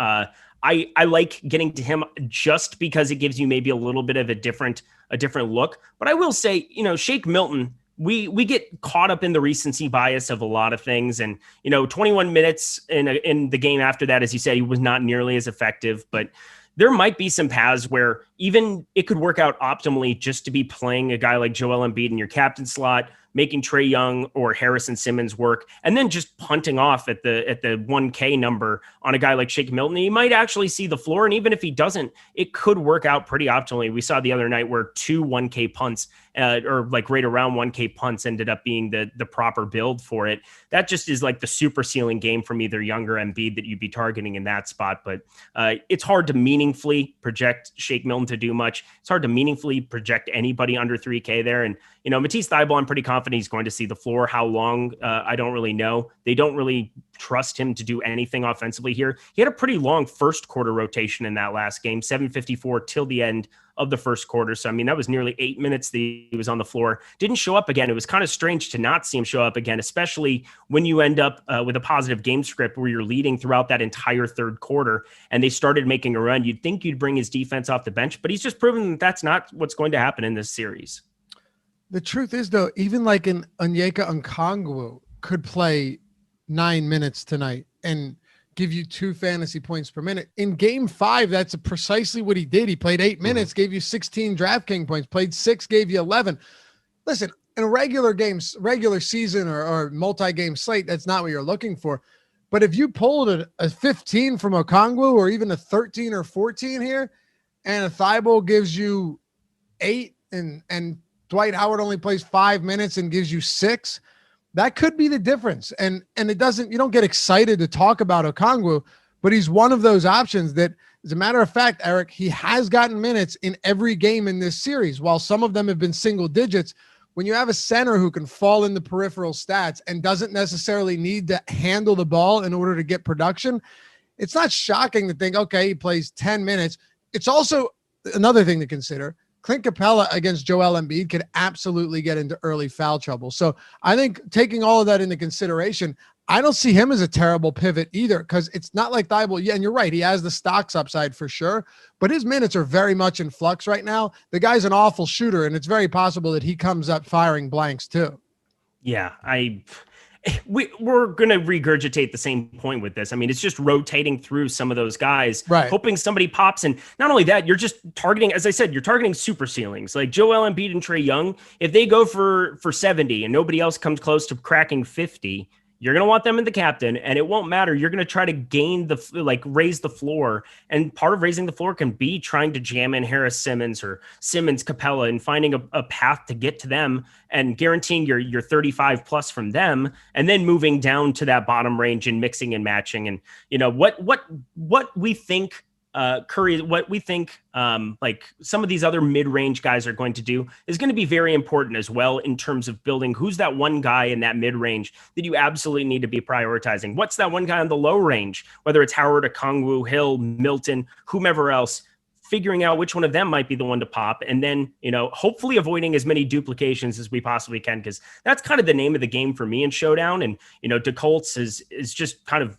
B: I like getting to him just because it gives you maybe a little bit of a different look. But I will say, Shake Milton, we get caught up in the recency bias of a lot of things. And, 21 minutes in the game after that, as you said, he was not nearly as effective. But there might be some paths where even it could work out optimally just to be playing a guy like Joel Embiid in your captain slot, making Trae Young or Harrison Simmons work, and then just punting off at the 1K number on a guy like Shake Milton. He might actually see the floor, and even if he doesn't, it could work out pretty optimally. We saw the other night where 2 1K punts or like right around 1K punts ended up being the proper build for it. That just is like the super ceiling game from either Young or Embiid that you'd be targeting in that spot. But it's hard to meaningfully project Shake Milton to do much. It's hard to meaningfully project anybody under 3K there. And, Matisse Thybulle, I'm pretty confident he's going to see the floor. How long? I don't really know. They don't really trust him to do anything offensively here. He had a pretty long first quarter rotation in that last game, 7:54 till the end of the first quarter. So, that was nearly 8 minutes that he was on the floor. Didn't show up again. It was kind of strange to not see him show up again, especially when you end up with a positive game script where you're leading throughout that entire third quarter and they started making a run. You'd think you'd bring his defense off the bench, but he's just proven that that's not what's going to happen in this series.
A: The truth is, though, even like an Onyeka Okongwu could play 9 minutes tonight and give you 2 fantasy points per minute. In game 5, that's precisely what he did. He played 8 minutes, gave you 16 DraftKings points, played 6, gave you 11. Listen, in a regular season or multi-game slate, that's not what you're looking for. But if you pulled a 15 from Okongwu or even a 13 or 14 here, and a Thybulle gives you 8 and Dwight Howard only plays 5 minutes and gives you 6, that could be the difference. And you don't get excited to talk about Okongwu, but he's one of those options that, as a matter of fact, Eric, he has gotten minutes in every game in this series. While some of them have been single digits, when you have a center who can fall in the peripheral stats and doesn't necessarily need to handle the ball in order to get production, it's not shocking to think, okay, he plays 10 minutes. It's also another thing to consider. Clint Capella against Joel Embiid could absolutely get into early foul trouble. So I think taking all of that into consideration, I don't see him as a terrible pivot either, because it's not like Thibault. Yeah, and you're right. He has the stocks upside for sure, but his minutes are very much in flux right now. The guy's an awful shooter, and it's very possible that he comes up firing blanks too.
B: Yeah, we're going to regurgitate the same point with this. I mean, it's just rotating through some of those guys,
A: right,
B: hoping somebody pops. And not only that, you're just targeting, as I said, you're targeting super ceilings like Joel Embiid and Trae Young. If they go for 70 and nobody else comes close to cracking 50, you're going to want them in the captain, and it won't matter. You're going to try to raise the floor. And part of raising the floor can be trying to jam in Harris Simmons or Simmons Capella and finding a path to get to them and guaranteeing your 35 plus from them, and then moving down to that bottom range and mixing and matching. And, what we think Curry, what we think like some of these other mid-range guys are going to do is going to be very important as well in terms of building who's that one guy in that mid-range that you absolutely need to be prioritizing. What's that one guy on the low range, whether it's Howard, Okongwu, Hill, Milton, whomever else, figuring out which one of them might be the one to pop, and then, hopefully avoiding as many duplications as we possibly can, because that's kind of the name of the game for me in Showdown. And, DeColts is just kind of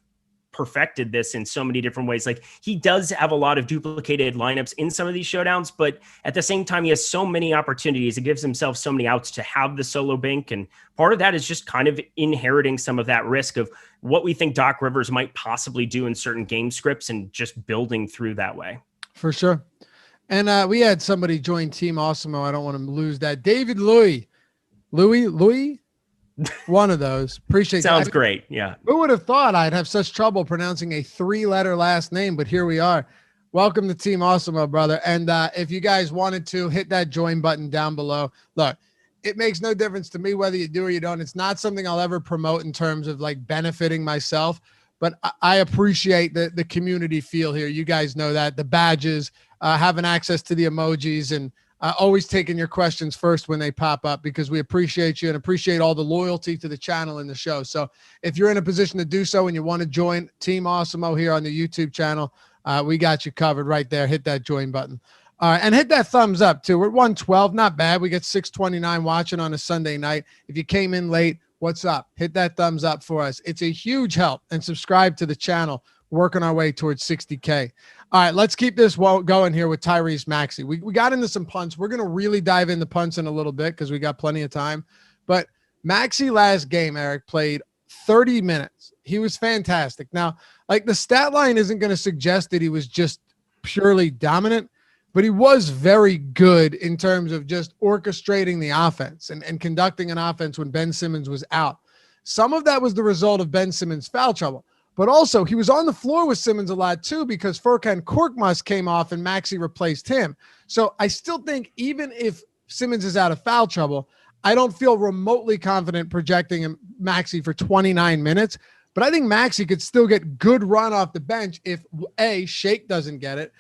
B: perfected this in so many different ways. Like, he does have a lot of duplicated lineups in some of these showdowns, but at the same time, he has so many opportunities. It gives himself so many outs to have the solo bank. And part of that is just kind of inheriting some of that risk of what we think Doc Rivers might possibly do in certain game scripts and just building through that way.
A: For sure. And we had somebody join Team Awesemo. I don't want to lose that. David Louis. One of those. Appreciate that.
B: Sounds great. Yeah.
A: Who would have thought I'd have such trouble pronouncing a 3-letter last name, but here we are. Welcome to Team Awesemo, brother. And if you guys wanted to, hit that join button down below. Look, it makes no difference to me whether you do or you don't. It's not something I'll ever promote in terms of like benefiting myself, but I appreciate the community feel here. You guys know that. The badges, having access to the emojis, and always taking your questions first when they pop up, because we appreciate you and appreciate all the loyalty to the channel and the show. So if you're in a position to do so and you want to join Team Awesemo here on the YouTube channel, we got you covered right there. Hit that join button. And hit that thumbs up too. We're at 112, not bad. We get 629 watching on a Sunday night. If you came in late, what's up? Hit that thumbs up for us. It's a huge help. And subscribe to the channel. Working our way towards 60K. All right, let's keep this going here with Tyrese Maxey. We got into some punts. We're going to really dive into punts in a little bit because we got plenty of time. But Maxey last game, Eric, played 30 minutes. He was fantastic. Now, like, the stat line isn't going to suggest that he was just purely dominant, but he was very good in terms of just orchestrating the offense and conducting an offense when Ben Simmons was out. Some of that was the result of Ben Simmons' foul trouble. But also, he was on the floor with Simmons a lot, too, because Furkan Korkmaz came off and Maxey replaced him. So I still think even if Simmons is out of foul trouble, I don't feel remotely confident projecting him Maxey for 29 minutes. But I think Maxey could still get good run off the bench if, A, Shake doesn't get it.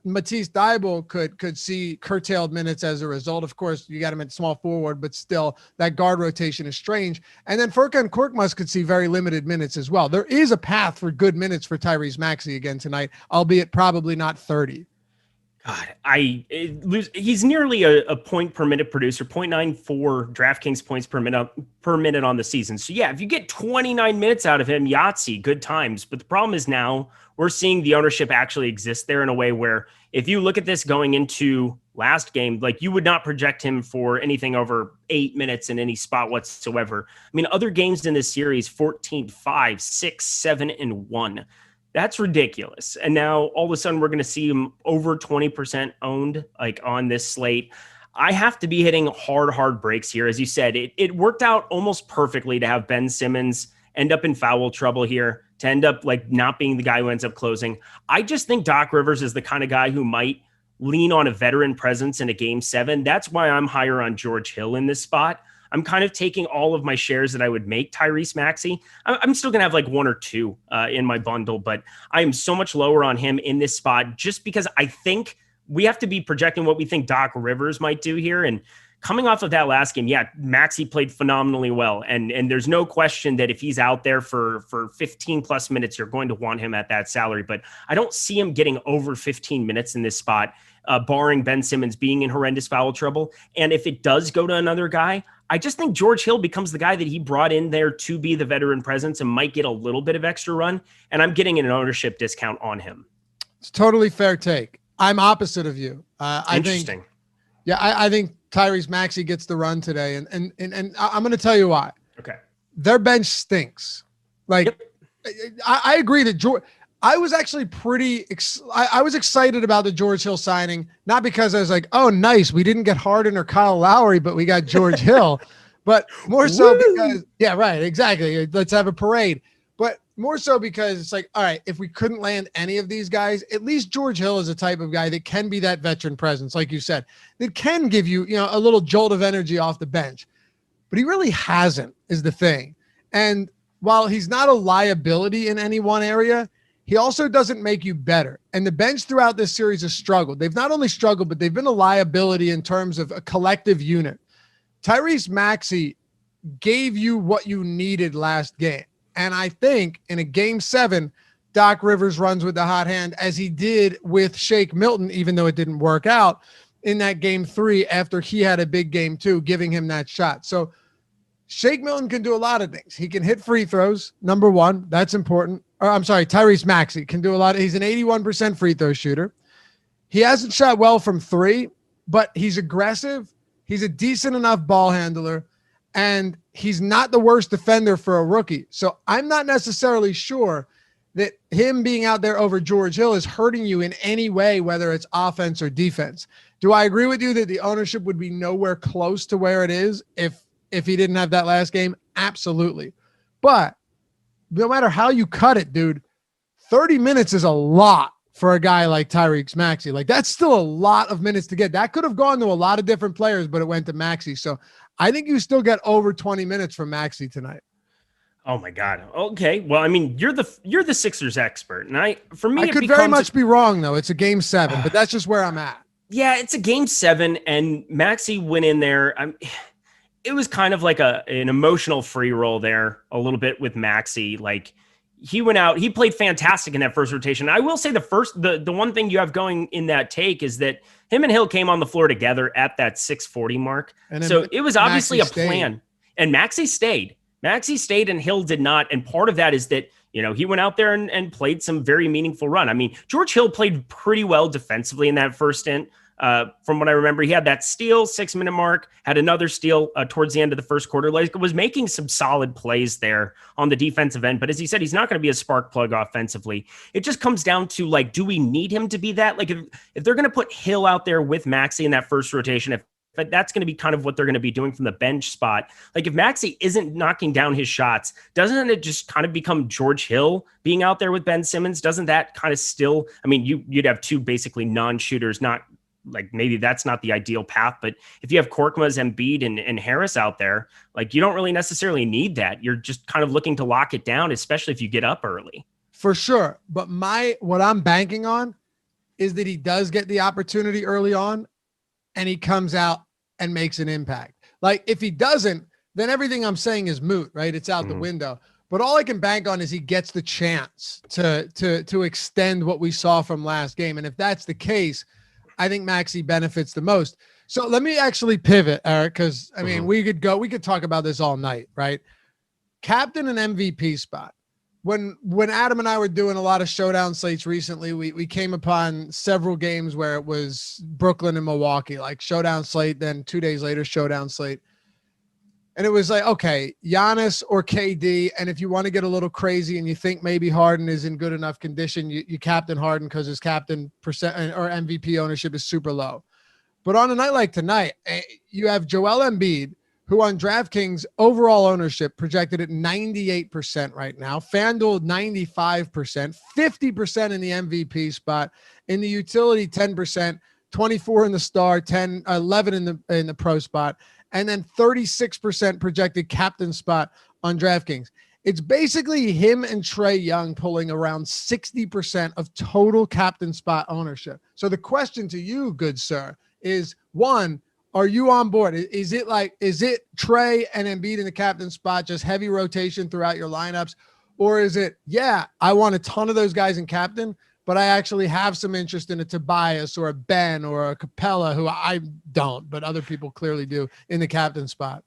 A: Matisse Thybulle could see curtailed minutes as a result. Of course, you got him at small forward, but still, that guard rotation is strange. And then Furkan Korkmaz could see very limited minutes as well. There is a path for good minutes for Tyrese Maxey again tonight, albeit probably not 30.
B: God, he's nearly a point per minute producer, 0.94 DraftKings points per minute on the season. So yeah, if you get 29 minutes out of him, Yahtzee, good times. But the problem is now we're seeing the ownership actually exist there in a way where if you look at this going into last game, like, you would not project him for anything over 8 minutes in any spot whatsoever. I mean, other games in this series, 14, 5, 6, 7, and 1. That's ridiculous. And now all of a sudden we're going to see him over 20% owned, like, on this slate. I have to be hitting hard breaks here. As you said, it worked out almost perfectly to have Ben Simmons end up in foul trouble here, to end up like not being the guy who ends up closing. I just think Doc Rivers is the kind of guy who might lean on a veteran presence in a game 7. That's why I'm higher on George Hill in this spot. I'm kind of taking all of my shares that I would make Tyrese Maxey. I'm still going to have like 1 or 2 in my bundle, but I am so much lower on him in this spot just because I think we have to be projecting what we think Doc Rivers might do here. And coming off of that last game, yeah, Maxey played phenomenally well. And there's no question that if he's out there for 15 plus minutes, you're going to want him at that salary. But I don't see him getting over 15 minutes in this spot, barring Ben Simmons being in horrendous foul trouble. And if it does go to another guy, I just think George Hill becomes the guy that he brought in there to be the veteran presence and might get a little bit of extra run. And I'm getting an ownership discount on him.
A: It's totally fair take. I'm opposite of you.
B: Interesting.
A: I think Tyrese Maxey gets the run today. And I'm going to tell you why.
B: Okay.
A: Their bench stinks. Like, yep. I agree that George, I was actually I was excited about the George Hill signing, not because I was like, oh, nice, we didn't get Harden or Kyle Lowry, but we got George Hill, but more so because, yeah, right, exactly. Let's have a parade. But more so because it's like, all right, if we couldn't land any of these guys, at least George Hill is a type of guy that can be that veteran presence, like you said, that can give you, a little jolt of energy off the bench. But he really hasn't, is the thing. And while he's not a liability in any one area, he also doesn't make you better. And the bench throughout this series has struggled. They've not only struggled, but they've been a liability in terms of a collective unit. Tyrese Maxey gave you what you needed last game. And I think in a game 7, Doc Rivers runs with the hot hand, as he did with Shake Milton, even though it didn't work out in that game 3 after he had a big game 2, giving him that shot. So Shake Milton can do a lot of things. He can hit free throws, number one. That's important. Tyrese Maxey can do a lot. He's an 81% free throw shooter. He hasn't shot well from 3, but he's aggressive. He's a decent enough ball handler, and he's not the worst defender for a rookie. So I'm not necessarily sure that him being out there over George Hill is hurting you in any way, whether it's offense or defense. Do I agree with you that the ownership would be nowhere close to where it is if he didn't have that last game? Absolutely. But no matter how you cut it, dude, 30 minutes is a lot for a guy like Tyrese Maxey. Like, that's still a lot of minutes to get. That could have gone to a lot of different players, but it went to Maxey. So I think you still get over 20 minutes from Maxey tonight.
B: Oh my God. Okay. Well, I mean, you're the Sixers expert, and I could
A: very much be wrong though. It's a game 7, but that's just where I'm at.
B: Yeah, it's a game 7, and Maxey went in there. It was kind of like an emotional free roll there a little bit with Maxey. Like, he went out, he played fantastic in that first rotation. I will say the one thing you have going in that take is that him and Hill came on the floor together at that 6:40 mark. So it was obviously a plan, and Maxey stayed. Maxey stayed and Hill did not. And part of that is that, he went out there and played some very meaningful run. I mean, George Hill played pretty well defensively in that first stint. From what I remember, he had that steal 6-minute mark, had another steal towards the end of the first quarter. Like, was making some solid plays there on the defensive end. But as he said, he's not going to be a spark plug offensively. It just comes down to, like, do we need him to be that? Like, if they're going to put Hill out there with Maxey in that first rotation, if that's going to be kind of what they're going to be doing from the bench spot. Like, if Maxey isn't knocking down his shots, doesn't it just kind of become George Hill being out there with Ben Simmons? Doesn't that kind of still, I mean, you'd have 2 basically non-shooters, not like, maybe that's not the ideal path, but if you have Korkmaz, Embiid, and Harris out there, like, you don't really necessarily need that. You're just kind of looking to lock it down, especially if you get up early. For sure. But what I'm banking on is that he does get the opportunity early on and he comes out and makes an impact. Like, if he doesn't, then everything I'm saying is moot, right? It's out the window. But all I can bank on is he gets the chance to extend what we saw from last game. And if that's the case, I think Maxey benefits the most. So let me actually pivot, Eric, because I mean, we could talk about this all night, right? Captain and MVP spot. When Adam and I were doing a lot of showdown slates recently, we came upon several games where it was Brooklyn and Milwaukee, like showdown slate, then 2 days later, showdown slate. And it was like, okay, Giannis or KD. And if you want to get a little crazy and you think maybe Harden is in good enough condition, you captain Harden because his captain percent or MVP ownership is super low. But on a night like tonight, you have Joel Embiid, who on DraftKings overall ownership projected at 98% right now. FanDuel 95%, 50% in the MVP spot. In the utility, 10%, 24 in the star, 11 in the pro spot, and then 36% projected captain spot on DraftKings. It's basically him and Trae Young pulling around 60% of total captain spot ownership. So the question to you, good sir, is one,
A: Are you on board? Is it Trae and Embiid in the captain spot, just heavy rotation throughout your lineups? Or is it, yeah, I want a ton of those guys in captain, but I actually have some interest in a Tobias or a Ben or a Capella, who I don't, but other people clearly do, in the captain spot?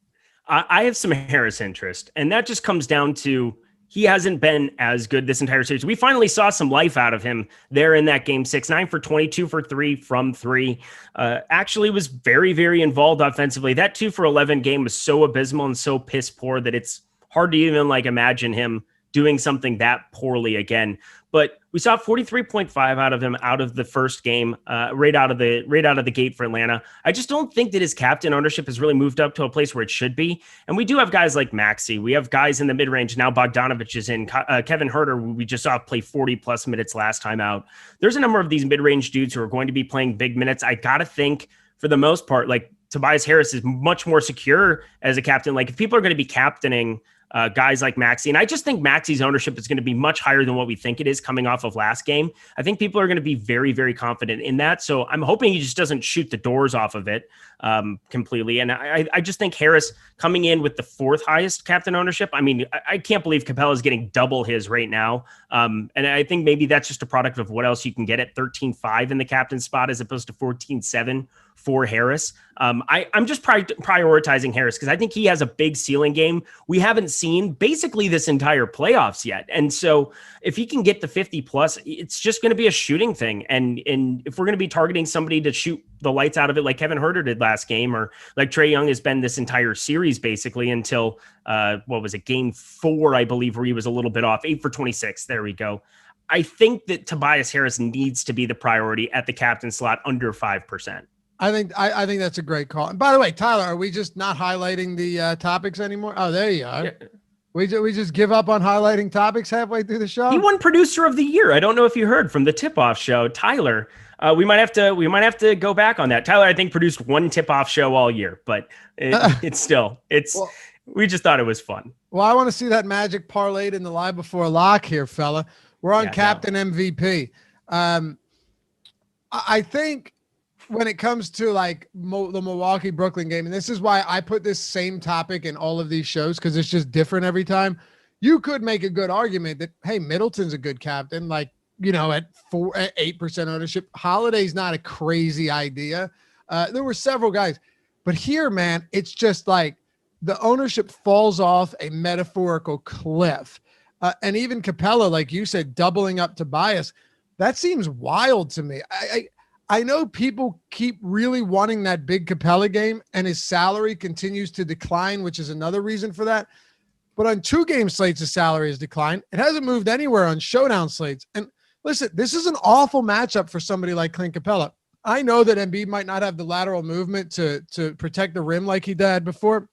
B: I have some Harris interest, and that just comes down to he hasn't been as good this entire series. We finally saw some life out of him there in that game 6, 9 for 22 for 3 from 3. Actually was very, very involved offensively. That 2 for 11 game was so abysmal and so piss poor that it's hard to even imagine him doing something that poorly again. But we saw 43.5 out of him out of the first game, right out of the gate for Atlanta. I just don't think that his captain ownership has really moved up to a place where it should be. And we do have guys like Maxey. We have guys in the mid-range. Now Bogdanovich is in. Kevin Huerter, we just saw play 40-plus minutes last time out. There's a number of these mid-range dudes who are going to be playing big minutes. I got to think, for the most part, Tobias Harris is much more secure as a captain. If people are going to be captaining guys like Maxey, and I just think Maxey's ownership is going to be much higher than what we think it is coming off of last game. I think people are going to be very, very confident in that. So I'm hoping he just doesn't shoot the doors off of it completely. And I just think Harris coming in with the 4th highest captain ownership. I mean, I can't believe Capella is getting double his right now. And I think maybe that's just a product of what else you can get at 13.5 in the captain spot as opposed to 14.7 for Harris. I'm just prioritizing Harris because I think he has a big ceiling game we haven't seen basically this entire playoffs yet. And so if he can get the 50 plus, it's just going to be a shooting thing. And if we're going to be targeting somebody to shoot the lights out of it like Kevin Huerter did last game, or like Trae Young has been this entire series basically until game 4, I believe, where he was a little bit off, 8 for 26. There we go. I think that Tobias Harris needs to be the priority at the captain slot under 5%.
A: I think that's a great call. And by the way, Tyler, are we just not highlighting the topics anymore? Oh, there you are. Yeah. We just give up on highlighting topics halfway through the show.
B: He won Producer of the Year. I don't know if you heard from the tip-off show, Tyler. We might have to go back on that. Tyler, I think, produced one tip-off show all year, but we just thought it was fun.
A: Well, I want to see that magic parlayed in the live before lock here, fella. We're on Captain MVP. I think when it comes to the Milwaukee Brooklyn game, and this is why I put this same topic in all of these shows, because it's just different every time. You could make a good argument that, hey, Middleton's a good captain, at 8% ownership. Holiday's not a crazy idea. There were several guys, but here, man, it's just the ownership falls off a metaphorical cliff. And even Capella, like you said, doubling up Tobias, that seems wild to me. I know people keep really wanting that big Capella game, and his salary continues to decline, which is another reason for that. But on 2-game slates, his salary has declined. It hasn't moved anywhere on showdown slates. And listen, this is an awful matchup for somebody like Clint Capella. I know that Embiid might not have the lateral movement to protect the rim like he did before,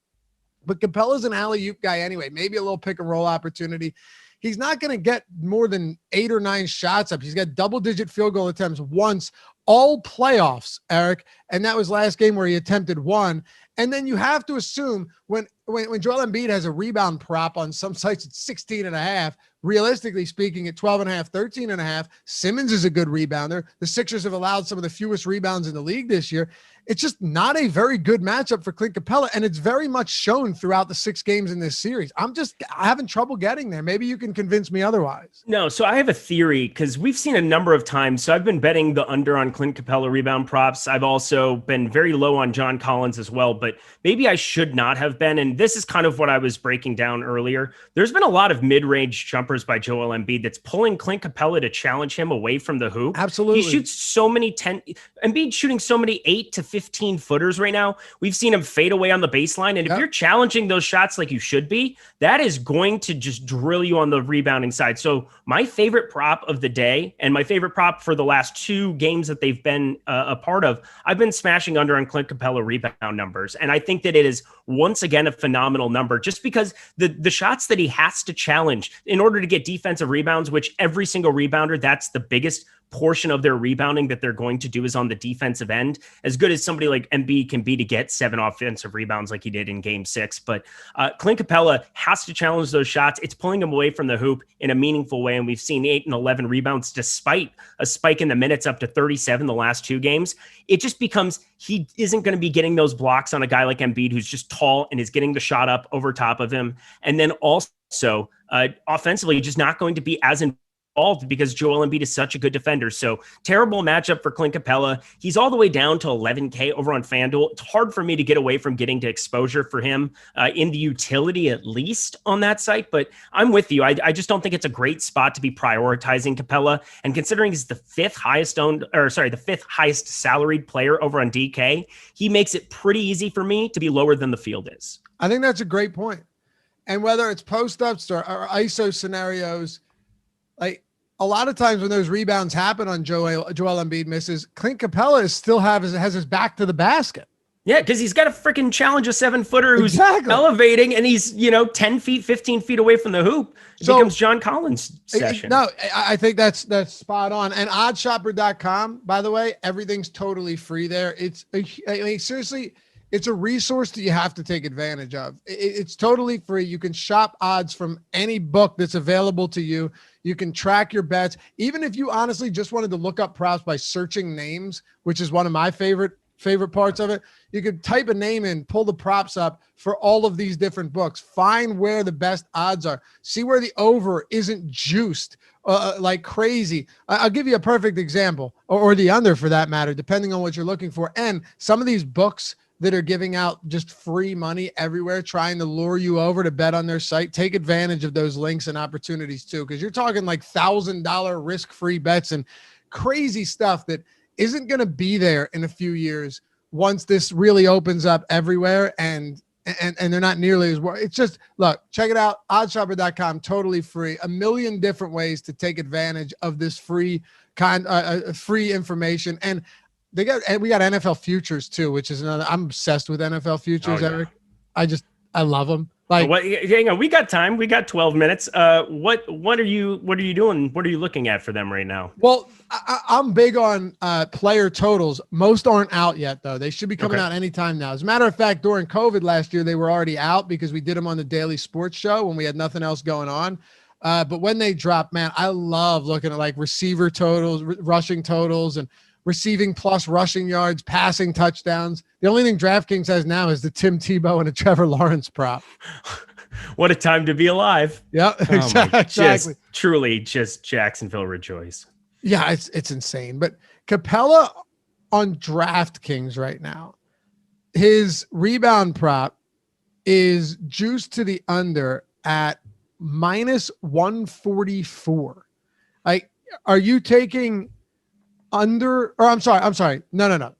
A: but Capella's an alley-oop guy anyway, maybe a little pick-and-roll opportunity. He's not going to get more than 8 or 9 shots up. He's got double-digit field goal attempts once all playoffs, Eric, and that was last game where he attempted 1. And then you have to assume when Joel Embiid has a rebound prop on some sites at 16.5, realistically speaking, at 12.5, 13.5, Simmons is a good rebounder. The Sixers have allowed some of the fewest rebounds in the league this year. It's just not a very good matchup for Clint Capella, and it's very much shown throughout the 6 games in this series. I'm having trouble getting there. Maybe you can convince me otherwise.
B: No, so I have a theory, because we've seen a number of times. So I've been betting the under on Clint Capella rebound props. I've also been very low on John Collins as well, but maybe I should not have been. And this is kind of what I was breaking down earlier. There's been a lot of mid-range jumpers by Joel Embiid that's pulling Clint Capella to challenge him away from the hoop.
A: Absolutely.
B: He shoots so many Embiid shooting so many 8 to 15 footers right now. We've seen him fade away on the baseline. And if you're challenging those shots like you should be, that is going to just drill you on the rebounding side. So my favorite prop of the day, and my favorite prop for the last 2 games that they've been a part of, I've been smashing under on Clint Capella rebound numbers. And I think that it is once again a phenomenal number, just because the shots that he has to challenge in order to get defensive rebounds, which every single rebounder, that's the biggest portion of their rebounding that they're going to do is on the defensive end. As good as somebody like Embiid can be to get 7 offensive rebounds like he did in game 6, but Clint Capella has to challenge those shots. It's pulling him away from the hoop in a meaningful way, and we've seen 8 and 11 rebounds despite a spike in the minutes up to 37 the last 2 games. It just becomes he isn't going to be getting those blocks on a guy like Embiid, who's just tall and is getting the shot up over top of him. And then also offensively, just not going to be as involved because Joel Embiid is such a good defender. So terrible matchup for Clint Capella. He's all the way down to 11K over on FanDuel. It's hard for me to get away from getting to exposure for him in the utility, at least on that site. But I'm with you. I just don't think it's a great spot to be prioritizing Capella. And considering he's the fifth highest salaried player over on DK, he makes it pretty easy for me to be lower than the field is.
A: I think that's a great point. And whether it's post-ups or ISO scenarios, like a lot of times when those rebounds happen on Joel Embiid misses, Clint Capella still has his back to the basket.
B: Yeah, because he's got to freaking challenge a 7-footer who's elevating, and he's 10 feet, 15 feet away from the hoop. It becomes John Collins' session.
A: No, I think that's spot on. And oddshopper.com, by the way, everything's totally free there. Seriously, it's a resource that you have to take advantage of. It's totally free. You can shop odds from any book that's available to you. You can track your bets. Even if you honestly just wanted to look up props by searching names, which is one of my favorite parts of it, you could type a name in, pull the props up for all of these different books, find where the best odds are, see where the over isn't juiced like crazy. I'll give you a perfect example, or the under for that matter, depending on what you're looking for. And some of these books that are giving out just free money everywhere, trying to lure you over to bet on their site, take advantage of those links and opportunities too, because you're talking like $1,000 risk-free bets and crazy stuff that isn't going to be there in a few years once this really opens up everywhere, and they're not nearly as well. It's just, look, check it out, oddshopper.com, totally free. A million different ways to take advantage of this free information. And we got NFL futures too, which is another. I'm obsessed with NFL futures, Eric. I love them. Like,
B: we got time. We got 12 minutes. What are you doing? What are you looking at for them right now?
A: Well, I'm big on player totals. Most aren't out yet, though. They should be coming out anytime now. As a matter of fact, during COVID last year, they were already out because we did them on the Daily Sports Show when we had nothing else going on. But when they drop, man, I love looking at like receiver totals, rushing totals, and receiving plus rushing yards, passing touchdowns. The only thing DraftKings has now is the Tim Tebow and a Trevor Lawrence prop.
B: What a time to be alive.
A: Yeah, exactly.
B: Truly just Jacksonville rejoice.
A: Yeah, it's insane. But Capella on DraftKings right now, his rebound prop is juiced to the under at minus 144. Like, are you taking under, or I'm sorry. No.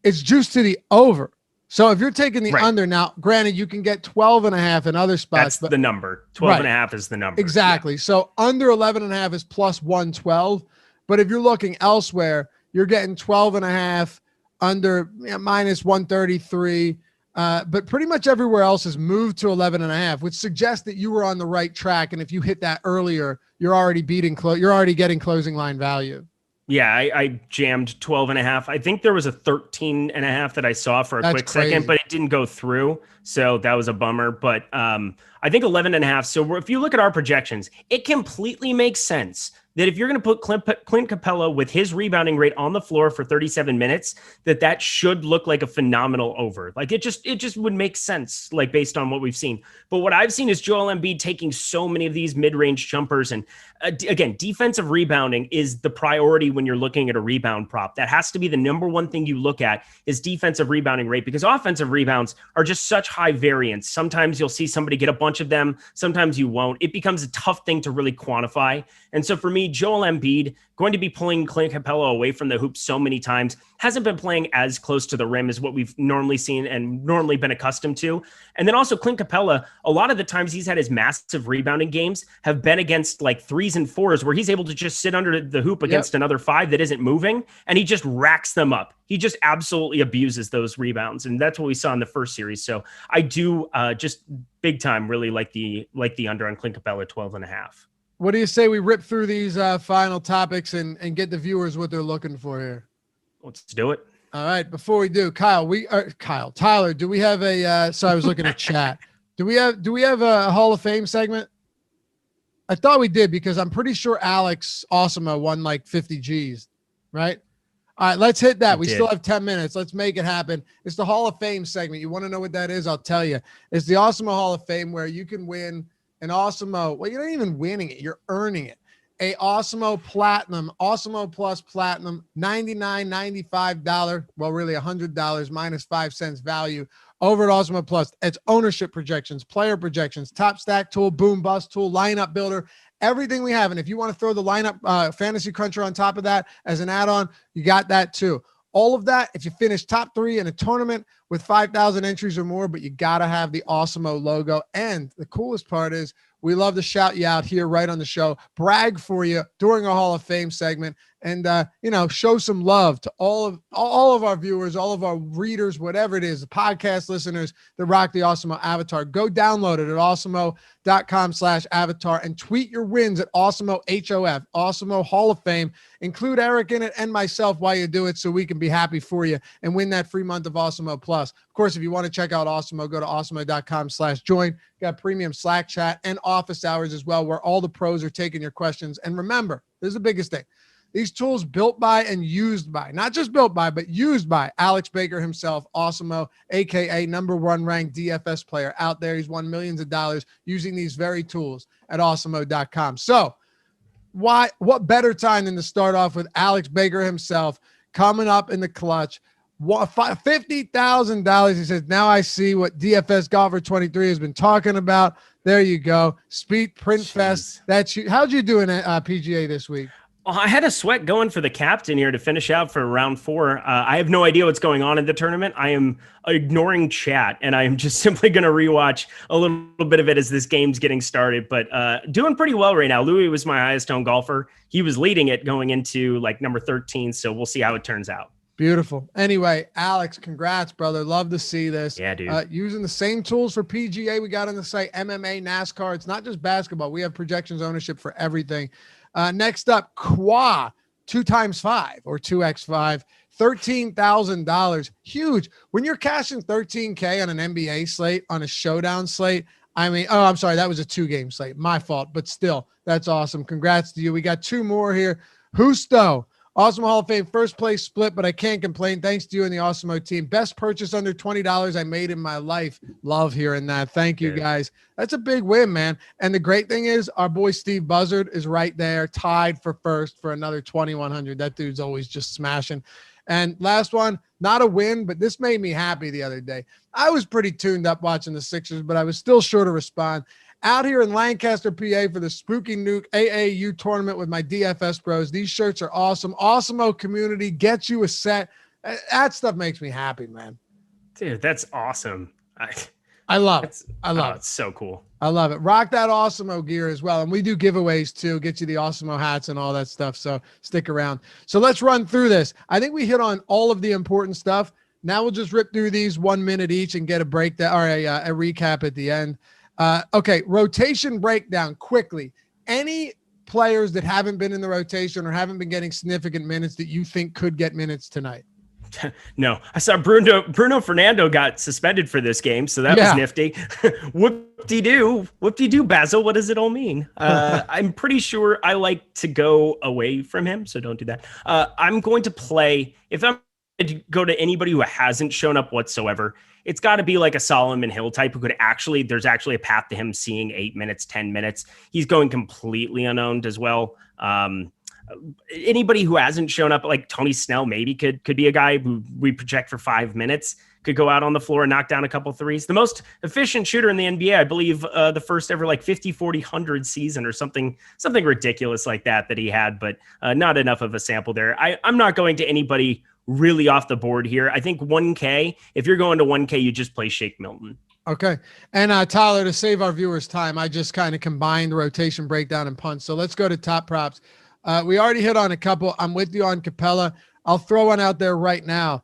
A: It's juiced to the over. So if you're taking the under now, granted, you can get 12.5 in other spots.
B: That's the number. 12.5 is the number.
A: Exactly. Yeah. So under 11.5 is plus 112. But if you're looking elsewhere, you're getting 12.5 under minus 133. But pretty much everywhere else has moved to 11.5, which suggests that you were on the right track. And if you hit that earlier, you're already getting closing line value.
B: Yeah, I jammed 12.5. I think there was a 13.5 that I saw for a quick second, but it didn't go through. So that was a bummer. But I think 11.5. So if you look at our projections, it completely makes sense that if you're going to put Clint Capella with his rebounding rate on the floor for 37 minutes, that should look like a phenomenal over. Like it just would make sense, like based on what we've seen. But what I've seen is Joel Embiid taking so many of these mid-range jumpers. And again, defensive rebounding is the priority when you're looking at a rebound prop. That has to be the number one thing you look at is defensive rebounding rate, because offensive rebounds are just such high variance. Sometimes you'll see somebody get a bunch of them. Sometimes you won't. It becomes a tough thing to really quantify. And so for me, Joel Embiid going to be pulling Clint Capella away from the hoop so many times. hasn't been playing as close to the rim as what we've normally seen and normally been accustomed to. And then also Clint Capella, a lot of the times he's had his massive rebounding games have been against like 3s and 4s where he's able to just sit under the hoop against another 5 that isn't moving, and he just racks them up. He just absolutely abuses those rebounds. And that's what we saw in the first series. So I do just big time really like the under on Clint Capella 12.5.
A: What do you say we rip through these final topics and get the viewers what they're looking for here?
B: Let's do it.
A: All right. Before we do, Tyler, do we have a, sorry, I was looking at chat. Do we have a Hall of Fame segment? I thought we did because I'm pretty sure Alex Awesemo won like 50 G's, right? All right, let's hit that. We still have 10 minutes. Let's make it happen. It's the Hall of Fame segment. You want to know what that is? I'll tell you. It's the Awesemo Hall of Fame where you can win an Awesemo. Well, you're not even winning it. You're earning it. A Awesemo Platinum, Awesemo Plus Platinum, $99.95. Well, really $100 minus 5 cents value over at Awesemo Plus. It's ownership projections, player projections, top stack tool, boom bust tool, lineup builder, everything we have. And if you want to throw the lineup fantasy cruncher on top of that as an add-on, you got that too. All of that, if you finish top 3 in a tournament with 5,000 entries or more, but you got to have the Awesemo logo. And the coolest part is we love to shout you out here right on the show, brag for you during our Hall of Fame segment, and, show some love to all of our viewers, all of our readers, whatever it is, the podcast listeners that rock the Awesemo avatar. Go download it at awesemo.com/avatar and tweet your wins at Awesemo HOF, Awesemo Hall of Fame. Include Eric in it and myself while you do it so we can be happy for you and win that free month of Awesemo Plus. Of course, if you want to check out Awesemo, go to awesemo.com/join. Got premium Slack chat and office hours as well, where all the pros are taking your questions. And remember, this is the biggest thing. These tools built by and used by, not just built by, but used by Alex Baker himself, Awesemo, aka #1 ranked DFS player out there. He's won millions of dollars using these very tools at awesemo.com. So what better time than to start off with Alex Baker himself coming up in the clutch? $50,000. He says, now I see what DFS Golfer 23 has been talking about. There you go. Speed Print Fest. That's you. How'd you do in PGA this week?
B: Well, I had a sweat going for the captain here to finish out for round 4. I have no idea what's going on in the tournament. I am ignoring chat, and I am just simply going to rewatch a little bit of it as this game's getting started. But doing pretty well right now. Louis was my highest owned golfer. He was leading it going into like number 13, so we'll see how it turns out.
A: Beautiful. Anyway, Alex, congrats, brother. Love to see this.
B: Yeah, dude.
A: Using the same tools for PGA we got on the site, MMA, NASCAR. It's not just basketball. We have projections ownership for everything. Next up, Qua 2x5 or 2x5, $13,000. Huge. When you're cashing $13K on an NBA slate, on a showdown slate, I'm sorry, that was a 2-game slate. My fault, but still, that's awesome. Congrats to you. We got 2 more here. Husto, Awesemo Hall of Fame, first place split, but I can't complain. Thanks to you and the Awesemo team. Best purchase under $20 I made in my life. Love hearing that. Thank you, guys. That's a big win, man. And the great thing is our boy Steve Buzzard is right there, tied for first for another 2,100. That dude's always just smashing. And last one, not a win, but this made me happy the other day. I was pretty tuned up watching the Sixers, but I was still sure to respond. Out here in Lancaster, PA for the Spooky Nuke AAU tournament with my DFS bros. These shirts are awesome. Awesemo community gets you a set. That stuff makes me happy, man.
B: Dude, that's awesome.
A: I love it. I love it.
B: It's so cool.
A: I love it. Rock that Awesemo gear as well. And we do giveaways too, get you the Awesemo hats and all that stuff. So stick around. So let's run through this. I think we hit on all of the important stuff. Now we'll just rip through these 1 minute each and get a breakdown or a recap at the end. Okay, rotation breakdown quickly. Any players that haven't been in the rotation or haven't been getting significant minutes that you think could get minutes tonight?
B: No, I saw Bruno Fernando got suspended for this game, so that was nifty. Whoop-de-doo, Basil. What does it all mean? I'm pretty sure I like to go away from him, so don't do that. I'm going to play, if I'm going to go to anybody who hasn't shown up whatsoever, it's got to be like a Solomon Hill type who could there's actually a path to him seeing 8 minutes, 10 minutes. He's going completely unowned as well. Anybody who hasn't shown up, like Tony Snell, maybe could be a guy who we project for 5 minutes, could go out on the floor and knock down a couple threes. The most efficient shooter in the NBA, I believe, the first ever like 50, 40, 100 season or something ridiculous like that he had, but not enough of a sample there. I'm not going to anybody really off the board here. I think 1K, if you're going to 1K, you just play Shake Milton.
A: Okay. And Tyler, to save our viewers time, I just kind of combined rotation, breakdown, and punch. So let's go to top props. We already hit on a couple. I'm with you on Capella. I'll throw one out there right now.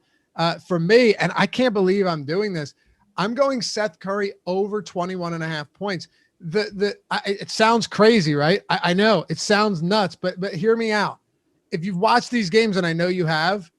A: For me, and I can't believe I'm doing this, I'm going Seth Curry over 21.5 points. It sounds crazy, right? I know it sounds nuts, but hear me out. If you've watched these games, and I know you have,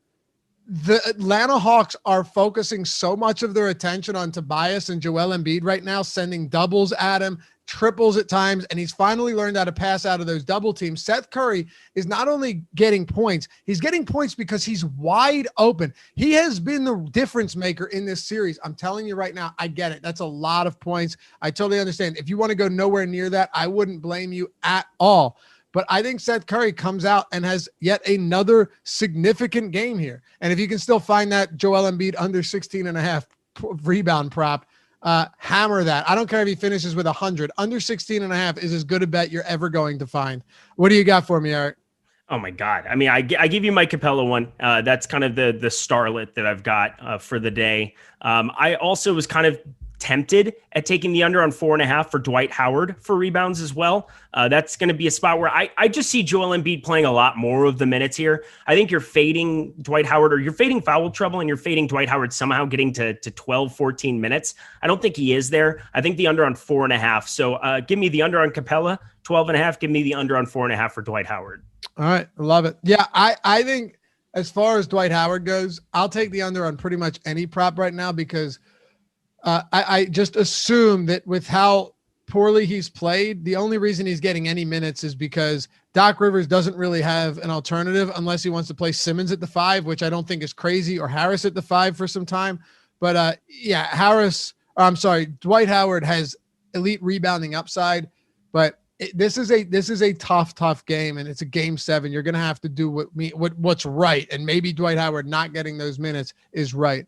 A: the Atlanta Hawks are focusing so much of their attention on Tobias and Joel Embiid right now, sending doubles at him, triples at times, and he's finally learned how to pass out of those double teams. Seth Curry is not only getting points, he's getting points because he's wide open. He has been the difference maker in this series. I'm telling you right now, I get it. That's a lot of points. I totally understand. If you want to go nowhere near that, I wouldn't blame you at all. But I think Seth Curry comes out and has yet another significant game here. And if you can still find that Joel Embiid under 16.5 rebound prop, hammer that. I don't care if he finishes with 100. Under 16.5 is as good a bet you're ever going to find. What do you got for me, Eric?
B: Oh my God. I mean, I give you my Capella one. That's kind of the starlet that I've got for the day. I also was kind of tempted at taking the under on 4.5 for Dwight Howard for rebounds as well. That's going to be a spot where I just see Joel Embiid playing a lot more of the minutes here. I think you're fading Dwight Howard, or you're fading foul trouble, and you're fading Dwight Howard somehow getting to 12, 14 minutes. I don't think he is there. I think the under on 4.5. So give me the under on Capella, 12.5. Give me the under on 4.5 for Dwight Howard.
A: All right. I love it. Yeah. I think as far as Dwight Howard goes, I'll take the under on pretty much any prop right now, because I just assume that with how poorly he's played, the only reason he's getting any minutes is because Doc Rivers doesn't really have an alternative unless he wants to play Simmons at the 5, which I don't think is crazy, or Harris at the 5 for some time. But Dwight Howard has elite rebounding upside, but this is a tough game, and it's a game 7. You're going to have to do what's right. And maybe Dwight Howard not getting those minutes is right.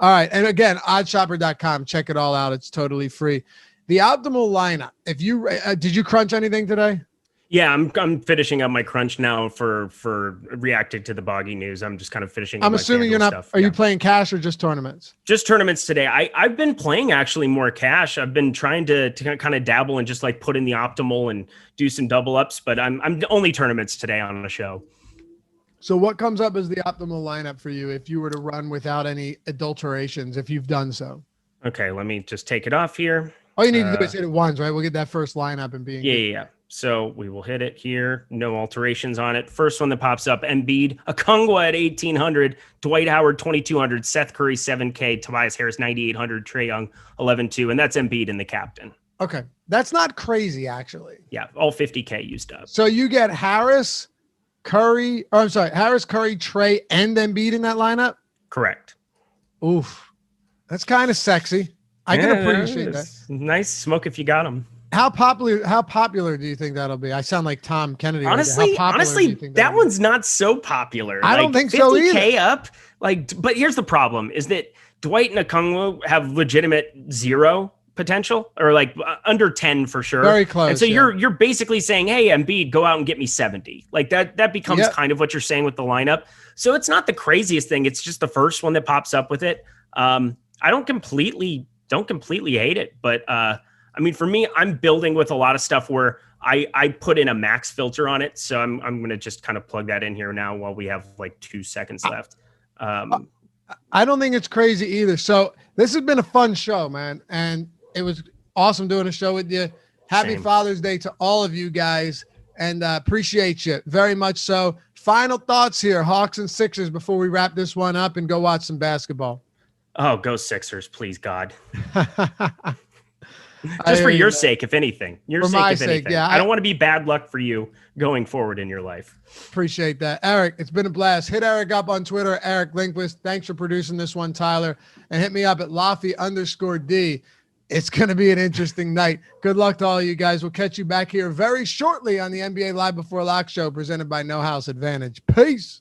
A: All right. And again, oddshopper.com, check it all out. It's totally free. The optimal lineup. If you, did you crunch anything today?
B: Yeah, I'm finishing up my crunch now for reacting to the Boggy news. I'm just kind of finishing up.
A: I'm assuming you're not, are you playing cash or just tournaments?
B: Just tournaments today. I've been playing actually more cash. I've been trying to kind of dabble and just like put in the optimal and do some double ups, but I'm only tournaments today on the show.
A: So what comes up as the optimal lineup for you if you were to run without any adulterations, if you've done so?
B: Okay, let me just take it off here.
A: All you need to do is hit it once, right? We'll get that first lineup and being
B: Yeah. So we will hit it here. No alterations on it. First one that pops up, Embiid, Okongwu at 1,800, Dwight Howard 2,200, Seth Curry 7K, Tobias Harris 9,800, Trae Young 11,200, and that's Embiid and the captain.
A: Okay, that's not crazy actually.
B: Yeah, all 50K used up.
A: So you get Harris, Curry, Trae, and Embiid in that lineup?
B: Correct.
A: Oof. That's kind of sexy. I can appreciate that.
B: Nice smoke if you got them.
A: How popular do you think that'll be? I sound like Tom Kennedy.
B: Honestly, that one's not so popular.
A: I don't think so either.
B: 50K up, but here's the problem: is that Dwight and Okongwu have legitimate 0 potential, or like under 10 for sure.
A: Very close.
B: And so you're basically saying, hey, Embiid, go out and get me 70. Like that becomes kind of what you're saying with the lineup. So it's not the craziest thing. It's just the first one that pops up with it. I don't completely hate it, but I mean, for me, I'm building with a lot of stuff where I put in a max filter on it. So I'm going to just kind of plug that in here now while we have like 2 seconds left.
A: I don't think it's crazy either. So this has been a fun show, man. And it was awesome doing a show with you. Happy Father's Day to all of you guys, and appreciate you very much. So final thoughts here, Hawks and Sixers, before we wrap this one up and go watch some basketball.
B: Oh, go Sixers, please, God. Just for your sake, if anything. Your sake, if anything. Yeah, I don't want to be bad luck for you going forward in your life.
A: Appreciate that. Eric, it's been a blast. Hit Eric up on Twitter, Eric Lindquist. Thanks for producing this one, Tyler. And hit me up at Loughy_D. It's going to be an interesting night. Good luck to all you guys. We'll catch you back here very shortly on the NBA Live Before Lock show presented by No House Advantage. Peace.